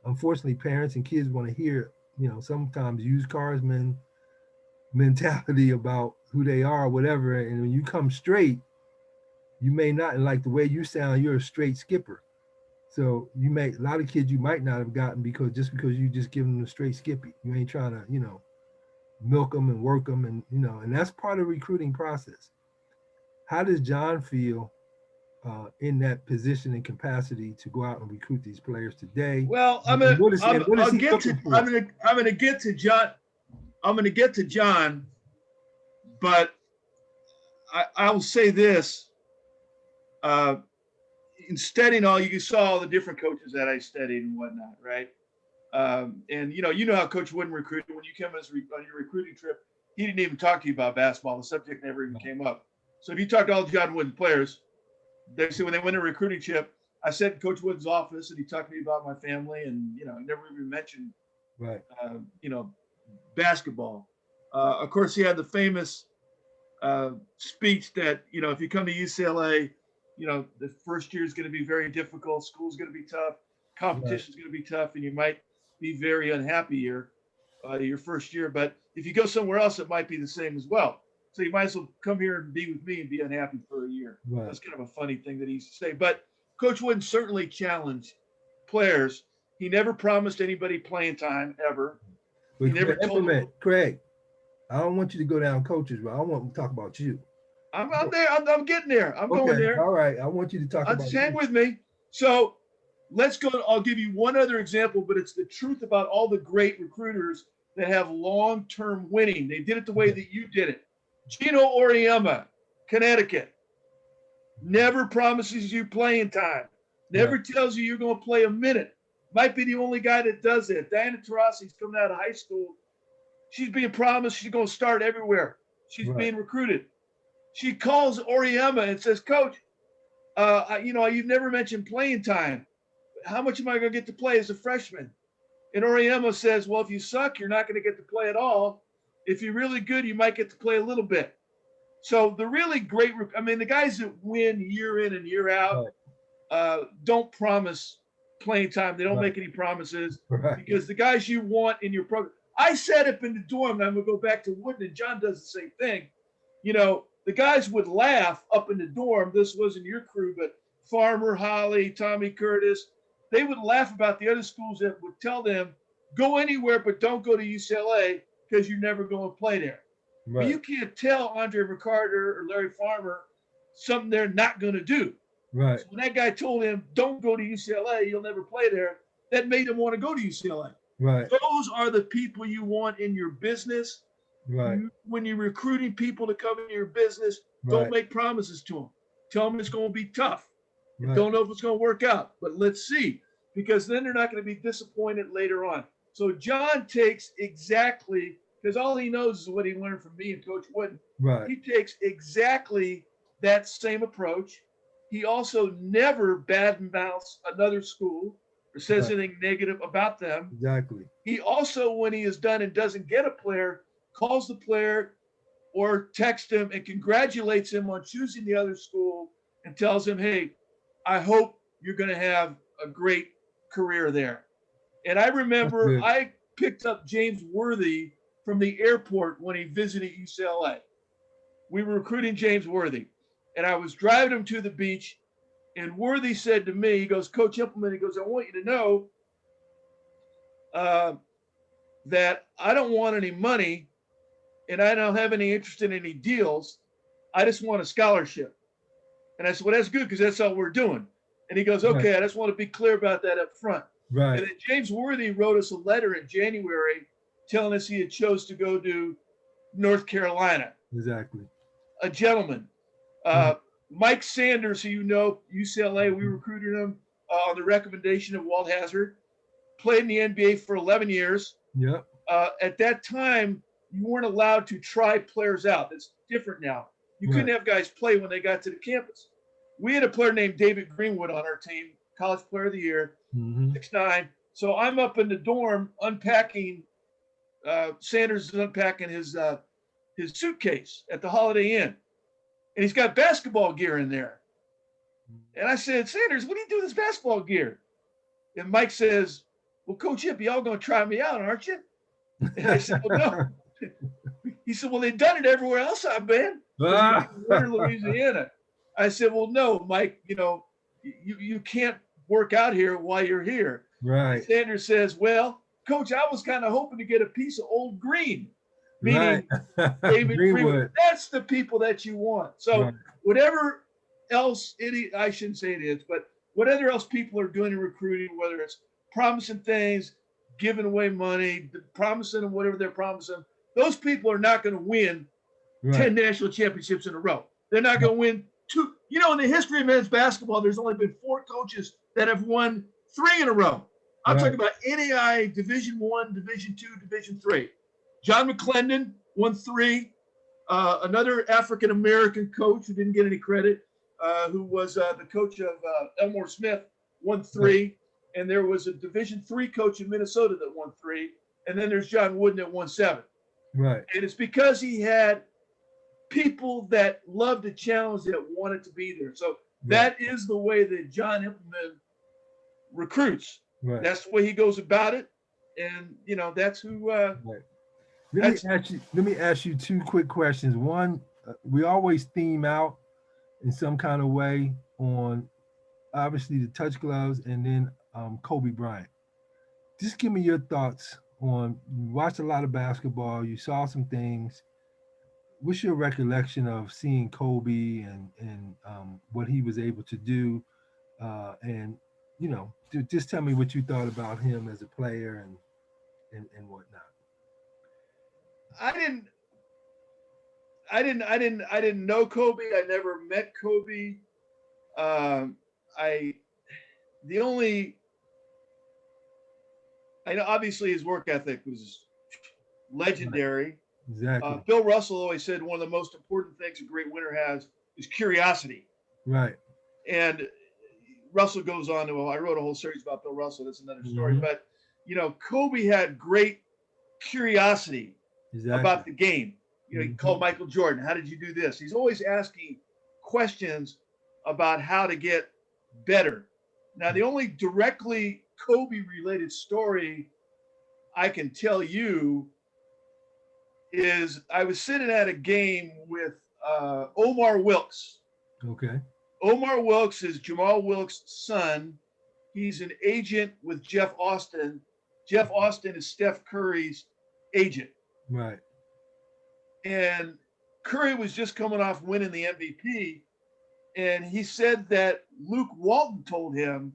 Speaker 1: unfortunately parents and kids want to hear, sometimes used cars mentality about who they are or whatever. And when you come straight, you may not, like the way you sound, you're a straight skipper. So a lot of kids you might not have gotten because you just give them a straight skippy. You ain't trying to, milk them and work them, and and that's part of the recruiting process. How does John feel in that position and capacity to go out and recruit these players today?
Speaker 2: Well, I'm gonna get to John. I'm gonna get to John, but I'll say this. In studying you saw all the different coaches that I studied and whatnot, right? And you know how Coach Wooden recruited. When you came on your recruiting trip, he didn't even talk to you about basketball. The subject never even came up. So if you talk to all John Wooden players, they say when they went to a recruiting trip, I sat in Coach Wooden's office and he talked to me about my family, and he never even mentioned basketball. Of course, he had the famous speech that if you come to UCLA, the first year is going to be very difficult. School's going to be tough. Competition is going to be tough, and you might be very unhappy your first year. But if you go somewhere else, it might be the same as well. So you might as well come here and be with me and be unhappy for a year. Right. That's kind of a funny thing that he used to say. But Coach Wooden certainly challenged players. He never promised anybody playing time ever.
Speaker 1: He never told them. Craig, I don't want you to go down coaches, but I want to talk about you.
Speaker 2: I'm there. I'm getting there. I'm going there.
Speaker 1: All right. I want you to talk about
Speaker 2: hang with me. So let's go. I'll give you one other example, but it's the truth about all the great recruiters that have long-term winning. They did it the way that you did it. Gino Auriemma, Connecticut, never promises you playing time. Never tells you you're going to play a minute. Might be the only guy that does it. Diana Taurasi's coming out of high school. She's being promised she's going to start everywhere. She's being recruited. She calls Auriemma and says, "Coach, you've never mentioned playing time. How much am I going to get to play as a freshman?" And Auriemma says, "Well, if you suck, you're not going to get to play at all. If you're really good, you might get to play a little bit." So the really great, the guys that win year in and year out don't promise playing time. They don't make any promises because the guys you want in your program. I sat up in the dorm, and I'm gonna go back to Wooden, and John does the same thing. You know, the guys would laugh up in the dorm. This wasn't your crew, but Farmer, Holly, Tommy Curtis, they would laugh about the other schools that would tell them, go anywhere, but don't go to UCLA because you're never going to play there.
Speaker 1: Right.
Speaker 2: But you can't tell Andre Ricardo or Larry Farmer something they're not going to do.
Speaker 1: Right.
Speaker 2: So when that guy told him, don't go to UCLA, you'll never play there, that made him want to go to UCLA.
Speaker 1: Right.
Speaker 2: Those are the people you want in your business.
Speaker 1: Right.
Speaker 2: When you're recruiting people to come into your business, don't make promises to them. Tell them it's going to be tough.
Speaker 1: Right.
Speaker 2: Don't know if it's going to work out, but let's see, because then they're not going to be disappointed later on. So John takes exactly, because all he knows is what he learned from me and Coach Wooden.
Speaker 1: Right.
Speaker 2: He takes exactly that same approach. He also never badmouths another school or says anything negative about them.
Speaker 1: Exactly.
Speaker 2: He also, when he is done and doesn't get a player, calls the player or texts him and congratulates him on choosing the other school and tells him, hey, I hope you're going to have a great career there. And I remember I picked up James Worthy from the airport when he visited UCLA. We were recruiting James Worthy, and I was driving him to the beach, and Worthy said to me, he goes, Coach Impelman, he goes, I want you to know that I don't want any money and I don't have any interest in any deals. I just want a scholarship. And I said, well, that's good because that's all we're doing. And he goes, okay, I just want to be clear about that up front.
Speaker 1: Right.
Speaker 2: And then James Worthy wrote us a letter in January telling us he had chose to go to North Carolina.
Speaker 1: Exactly.
Speaker 2: A gentleman. Mike Sanders, who you know, UCLA, we recruited him on the recommendation of Walt Hazard, played in the NBA for 11 years.
Speaker 1: Yep.
Speaker 2: At that time, you weren't allowed to try players out. It's different now. You couldn't have guys play when they got to the campus. We had a player named David Greenwood on our team, College Player of the Year, 6'9". So I'm up in the dorm unpacking. Sanders is unpacking his suitcase at the Holiday Inn, and he's got basketball gear in there. And I said, Sanders, what do you do with this basketball gear? And Mike says, well, Coach Hip, y'all going to try me out, aren't you? And I said, well, no. He said, well, they've done it everywhere else I've been. We're in Louisiana. I said, well, no, Mike, you know, you can't work out here while you're here.
Speaker 1: Right.
Speaker 2: Sanders says, well, Coach, I was kind of hoping to get a piece of old green, meaning David Greenwood. That's the people that you want. So whatever else I shouldn't say it is, but whatever else people are doing in recruiting, whether it's promising things, giving away money, promising them whatever they're promising, those people are not going to win 10 national championships in a row. They're not going to win 2. You know, in the history of men's basketball, there's only been 4 coaches that have won 3 in a row. I'm talking about NAIA Division I, Division II, Division III. John McClendon won 3. Another African-American coach who didn't get any credit, who was the coach of Elmore Smith, won 3. And there was a Division III coach in Minnesota that won 3. And then there's John Wooden that won 7.
Speaker 1: Right.
Speaker 2: And it's because he had people that loved the challenge that wanted to be there. So that is the way that John Impelman recruits.
Speaker 1: Right.
Speaker 2: That's the way he goes about it. And, you know, that's who.
Speaker 1: Let me ask you 2 quick questions. One, we always theme out in some kind of way on obviously the touch gloves and then Kobe Bryant. Just give me your thoughts on, you watched a lot of basketball, you saw some things. What's your recollection of seeing Kobe and what he was able to do? And, you know, just tell me what you thought about him as a player and whatnot.
Speaker 2: I didn't know Kobe. I never met Kobe. I know obviously his work ethic was legendary.
Speaker 1: Exactly.
Speaker 2: Bill Russell always said one of the most important things a great winner has is curiosity.
Speaker 1: Right.
Speaker 2: And Russell goes on to, well, I wrote a whole series about Bill Russell. That's another story. But, you know, Kobe had great curiosity about the game. You know, he called Michael Jordan, how did you do this? He's always asking questions about how to get better. Now, the only directly Kobe related story I can tell you is I was sitting at a game with Omar Wilkes.
Speaker 1: Okay.
Speaker 2: Omar Wilkes is Jamal Wilkes' son. He's an agent with Jeff Austin. Jeff Austin is Steph Curry's agent.
Speaker 1: Right.
Speaker 2: And Curry was just coming off winning the MVP. And he said that Luke Walton told him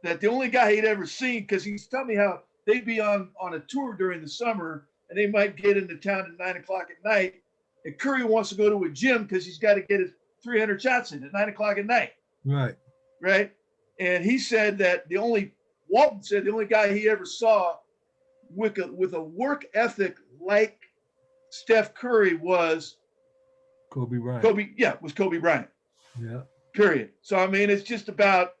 Speaker 2: that the only guy he'd ever seen, because he's telling me how they'd be on a tour during the summer and they might get into town at 9 o'clock at night. And Curry wants to go to a gym because he's got to get his 300 shots in at 9 o'clock at night.
Speaker 1: Right.
Speaker 2: Right. And he said that Walton said the only guy he ever saw with a work ethic like Steph Curry was
Speaker 1: Kobe Bryant.
Speaker 2: Kobe Bryant.
Speaker 1: Yeah.
Speaker 2: Period. So, I mean, it's just about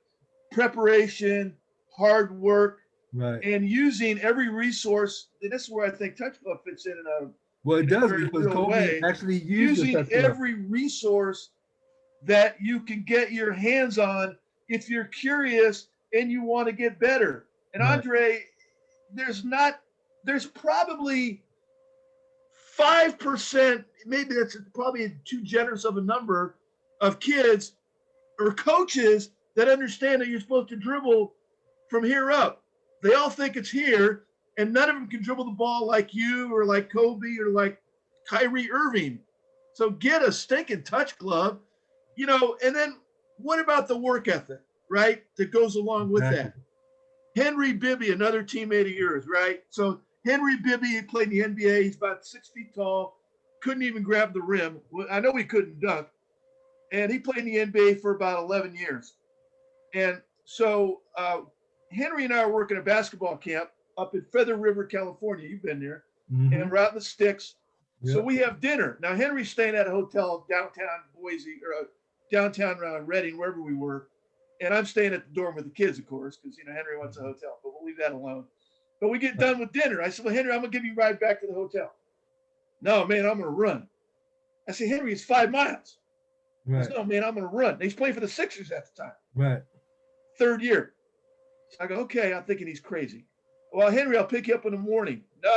Speaker 2: preparation, hard work,
Speaker 1: right,
Speaker 2: and using every resource. And this is where I think Touch Club fits in
Speaker 1: well, it does
Speaker 2: very
Speaker 1: because
Speaker 2: real
Speaker 1: Kobe
Speaker 2: way.
Speaker 1: actually used
Speaker 2: Using every resource that you can get your hands on if you're curious and you want to get better. And
Speaker 1: Right.
Speaker 2: Andre, there's probably 5%, maybe that's probably too generous of a number, of kids or coaches that understand that you're supposed to dribble from here up. They all think it's here, and none of them can dribble the ball like you or like Kobe or like Kyrie Irving. So get a stinking touch glove, and then what about the work ethic, right? That goes along with that. Henry Bibby, another teammate of yours, right? So Henry Bibby, he played in the NBA. He's about 6 feet tall, couldn't even grab the rim. Well, I know he couldn't dunk. And he played in the NBA for about 11 years. And so Henry and I were working a basketball camp up in Feather River, California. You've been there.
Speaker 1: Mm-hmm.
Speaker 2: And we're out in the sticks.
Speaker 1: Yep.
Speaker 2: So we have dinner. Now, Henry's staying at a hotel downtown Boise or downtown Reading, wherever we were. And I'm staying at the dorm with the kids, of course, because, Henry wants a hotel. But we'll leave that alone. But we get done with dinner. I said, well, Henry, I'm going to give you a ride back to the hotel. No, man, I'm going to run. I said, Henry, it's 5 miles.
Speaker 1: Right.
Speaker 2: Said, no, man, I'm going to run. He's playing for the Sixers at the time.
Speaker 1: Right.
Speaker 2: 3rd year. So I go, okay, I'm thinking he's crazy. Well, Henry, I'll pick you up in the morning. No,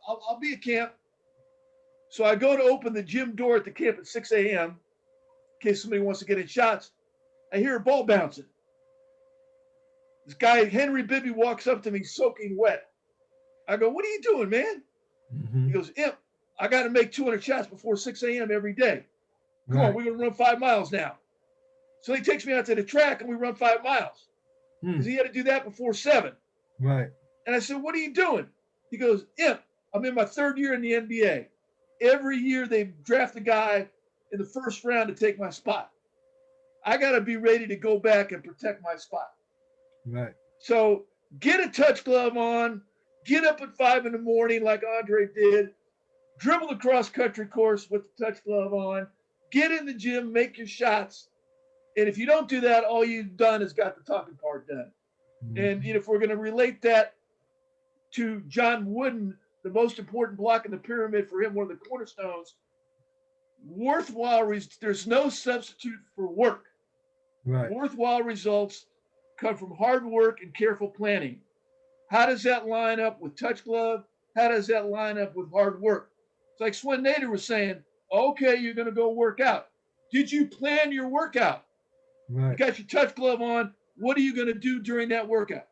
Speaker 2: I'll be at camp. So I go to open the gym door at the camp at 6 a.m. in case somebody wants to get in shots. I hear a ball bouncing. This guy, Henry Bibby, walks up to me soaking wet. I go, what are you doing, man?
Speaker 1: Mm-hmm.
Speaker 2: He goes, Imp, I got to make 200 shots before 6 a.m. every day. Come
Speaker 1: Right.
Speaker 2: on, we're going to run 5 miles now. So he takes me out to the track and we run 5 miles. Because he had to do that before 7.
Speaker 1: Right.
Speaker 2: And I said, what are you doing? He goes, Imp, I'm in my 3rd year in the NBA. Every year they draft a guy in the 1st round to take my spot. I got to be ready to go back and protect my spot.
Speaker 1: Right.
Speaker 2: So get a touch glove on, get up at 5 in the morning like Andre did, dribble the cross-country course with the touch glove on, get in the gym, make your shots. And if you don't do that, all you've done is got the talking part done.
Speaker 1: Mm-hmm.
Speaker 2: And if we're going to relate that to John Wooden, the most important block in the pyramid for him, one of the cornerstones, there's no substitute for work.
Speaker 1: Right.
Speaker 2: Worthwhile results come from hard work and careful planning. How does that line up with touch glove? How does that line up with hard work? It's like Swen Nader was saying, okay, you're going to go work out. Did you plan your workout?
Speaker 1: Right.
Speaker 2: You got your touch glove on. What are you going to do during that workout?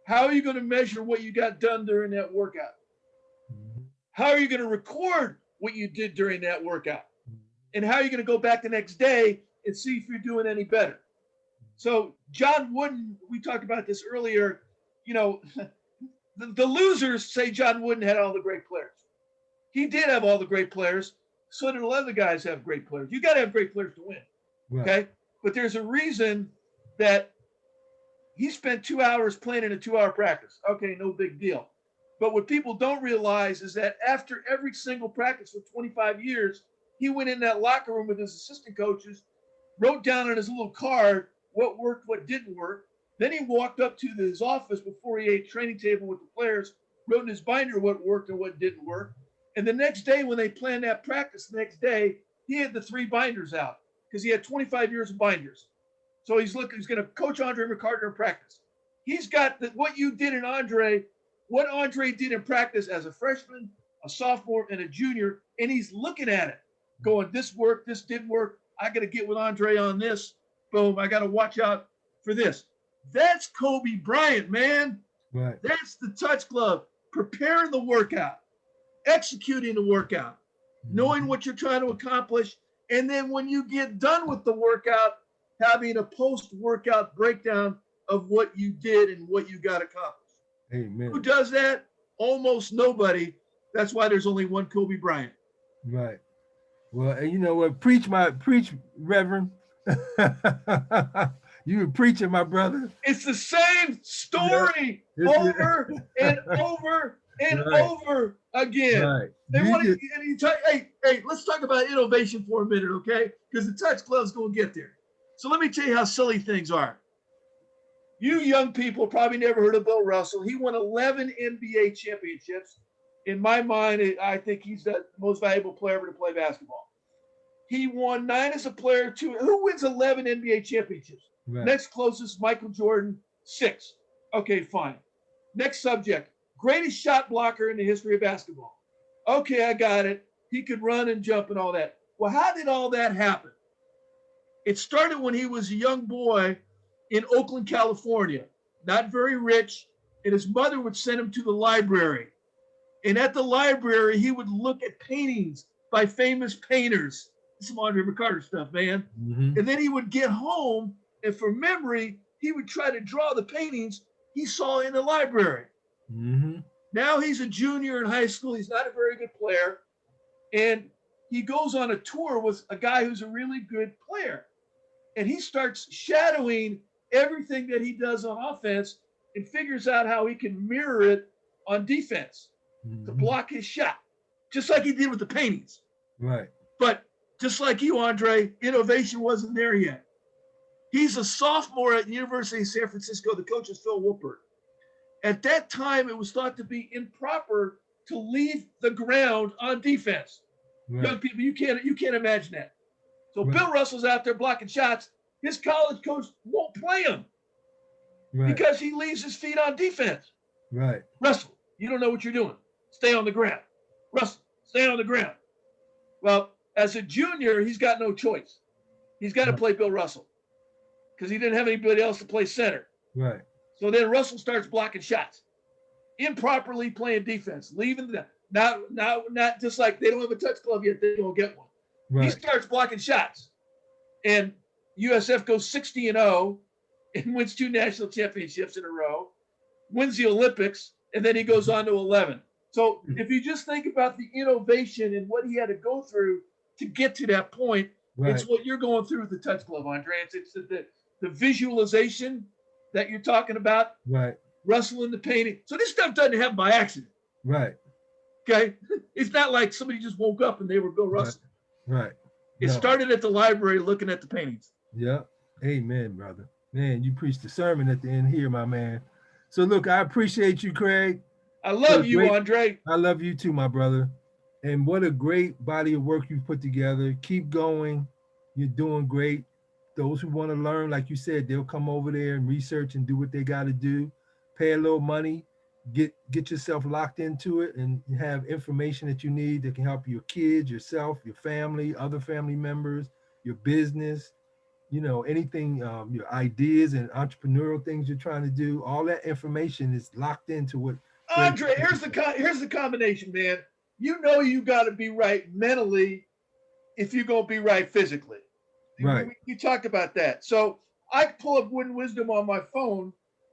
Speaker 2: How are you going to measure what you got done during that workout?
Speaker 1: Mm-hmm.
Speaker 2: How are you going to record what you did during that workout? And how are you going to go back the next day and see if you're doing any better? So John Wooden, we talked about this earlier, the losers say John Wooden had all the great players. He did have all the great players. So did a lot of the guys have great players. You got to have great players to win.
Speaker 1: Right.
Speaker 2: Okay. But there's a reason that he spent 2 hours playing in a 2-hour practice. Okay. No big deal. But what people don't realize is that after every single practice for 25 years, he went in that locker room with his assistant coaches, wrote down on his little card what worked, what didn't work. Then he walked up to his office before he ate training table with the players, wrote in his binder what worked and what didn't work. And the next day when they planned that practice, the next day, he had the 3 binders out because he had 25 years of binders. So he's going to coach Andre McCarter in practice. He's got what you did in Andre what Andre did in practice as a freshman, a sophomore, and a junior, and he's looking at it, going, this worked, this didn't work. I got to get with Andre on this. Boom, I got to watch out for this. That's Kobe Bryant, man.
Speaker 1: Right.
Speaker 2: That's the touch glove, preparing the workout, executing the workout, knowing what you're trying to accomplish. And then when you get done with the workout, having a post-workout breakdown of what you did and what you got accomplished.
Speaker 1: Amen.
Speaker 2: Who does that? Almost nobody. That's why there's only one Kobe Bryant.
Speaker 1: Right. Well, and you know what? Preach, Reverend. You were preaching, my brother.
Speaker 2: It's the same story over and over and over again.
Speaker 1: Right.
Speaker 2: They want to, hey, let's talk about innovation for a minute, okay? Because the touch glove's going to get there. So let me tell you how silly things are. You young people probably never heard of Bill Russell. He won 11 NBA championships. In my mind, I think he's the most valuable player ever to play basketball. He won 9 as a player, 2. Who wins 11 NBA championships?
Speaker 1: Right.
Speaker 2: Next closest, Michael Jordan, 6. Okay, fine. Next subject, greatest shot blocker in the history of basketball. Okay, I got it. He could run and jump and all that. Well, how did all that happen? It started when he was a young boy in Oakland, California, not very rich, and his mother would send him to the library. And at the library, he would look at paintings by famous painters. Some Andre McCarter stuff, man.
Speaker 1: Mm-hmm.
Speaker 2: And then he would get home, and from memory, he would try to draw the paintings he saw in the library.
Speaker 1: Mm-hmm.
Speaker 2: Now he's a junior in high school. He's not a very good player. And he goes on a tour with a guy who's a really good player. And he starts shadowing everything that he does on offense and figures out how he can mirror it on defense to block his shot, just like he did with the paintings.
Speaker 1: Right.
Speaker 2: But just like you, Andre, innovation wasn't there yet. He's a sophomore at the University of San Francisco. The coach is Phil Woolpert. At that time, it was thought to be improper to leave the ground on defense.
Speaker 1: Right.
Speaker 2: Young people, you can't imagine that. So
Speaker 1: Right.
Speaker 2: Bill Russell's out there blocking shots. His college coach won't play him
Speaker 1: Right.
Speaker 2: because he leaves his feet on defense.
Speaker 1: Right.
Speaker 2: Russell, you don't know what you're doing. Stay on the ground. Russell, stay on the ground. Well, as a junior, he's got no choice. He's got to play Bill Russell because he didn't have anybody else to play center.
Speaker 1: Right.
Speaker 2: So then Russell starts blocking shots, improperly playing defense, leaving the now not just like they don't have a touch glove yet, they don't get one. He
Speaker 1: Right.
Speaker 2: starts blocking shots, and USF goes 60-0 and wins 2 national championships in a row, wins the Olympics, and then he goes on to 11. So if you just think about the innovation and what he had to go through to get to that point,
Speaker 1: Right.
Speaker 2: it's what you're going through with the touch glove, Andre. It's the visualization that you're talking about,
Speaker 1: Right.
Speaker 2: Russell in the painting. So this stuff doesn't happen by accident,
Speaker 1: Right.
Speaker 2: okay? It's not like somebody just woke up and they were Bill Russell.
Speaker 1: Right.
Speaker 2: It
Speaker 1: No.
Speaker 2: started at the library looking at the paintings.
Speaker 1: Yeah. Amen, brother. Man, you preached the sermon at the end here, my man. So look, I appreciate you, Craig.
Speaker 2: I love you,
Speaker 1: Great.
Speaker 2: Andre.
Speaker 1: I love you too, my brother. And what a great body of work you've put together. Keep going. You're doing great. Those who want to learn, like you said, they'll come over there and research and do what they got to do. Pay a little money, get yourself locked into it, and have information that you need that can help your kids, yourself, your family, other family members, your business, you know, anything, your ideas and entrepreneurial things you're trying to do. All that information is locked into what.
Speaker 2: Andre, here's the combination, man. You know you got to be right mentally if you're going to be right physically.
Speaker 1: Right.
Speaker 2: You talked about that. So I pull up Wooden Wisdom on my phone,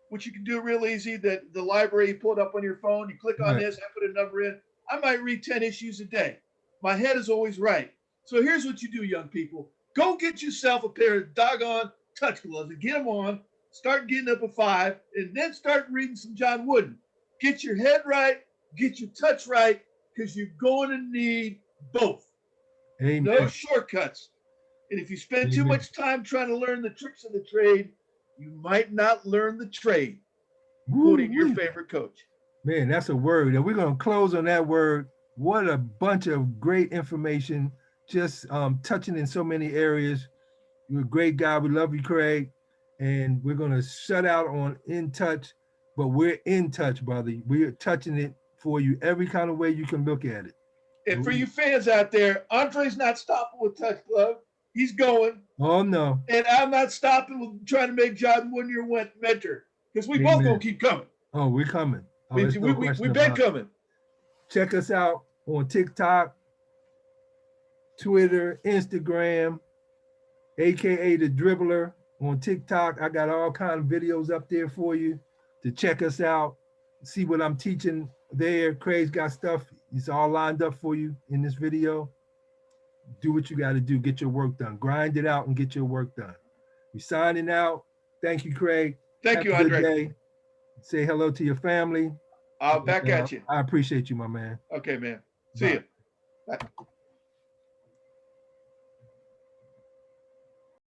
Speaker 2: which you can do real easy. That the library, you pull it up on your phone, you click on
Speaker 1: Right.
Speaker 2: this, I put a number in. I might read 10 issues a day. My head is always right. So here's what you do, young people. Go get yourself a pair of doggone touch gloves and get them on. Start getting up at 5 and then start reading some John Wooden. Get your head right, get your touch right, because you're going to need both.
Speaker 1: Amen.
Speaker 2: No shortcuts. And if you spend too
Speaker 1: Amen.
Speaker 2: much time trying to learn the tricks of the trade, you might not learn the trade. Quoting your
Speaker 1: Woo-wee.
Speaker 2: favorite coach.
Speaker 1: Man, that's a word. And we're going to close on that word. What a bunch of great information, just touching in so many areas. You're a great guy. We love you, Craig. And we're going to shut out on In Touch but we're in touch, brother. We're touching it for you every kind of way you can look at it.
Speaker 2: And for you fans out there, Andre's not stopping with Touch Glove. He's going.
Speaker 1: Oh no.
Speaker 2: And I'm not stopping with trying to make John one your mentor. Because we both gonna keep coming.
Speaker 1: Oh, we're coming. Oh,
Speaker 2: We've been coming.
Speaker 1: Check us out on TikTok, Twitter, Instagram, aka the Dribbler on TikTok. I got all kind of videos up there for you to check us out, see what I'm teaching there. Craig's got stuff. It's all lined up for you in this video. Do what you got to do. Get your work done. Grind it out and get your work done. We're signing out. Thank you, Craig.
Speaker 2: Thank you,
Speaker 1: Have a good
Speaker 2: Andre.
Speaker 1: day. Say hello to your family.
Speaker 2: I'll back at you.
Speaker 1: I appreciate you, my man.
Speaker 2: Okay, man. See
Speaker 1: Bye.
Speaker 2: you. Bye.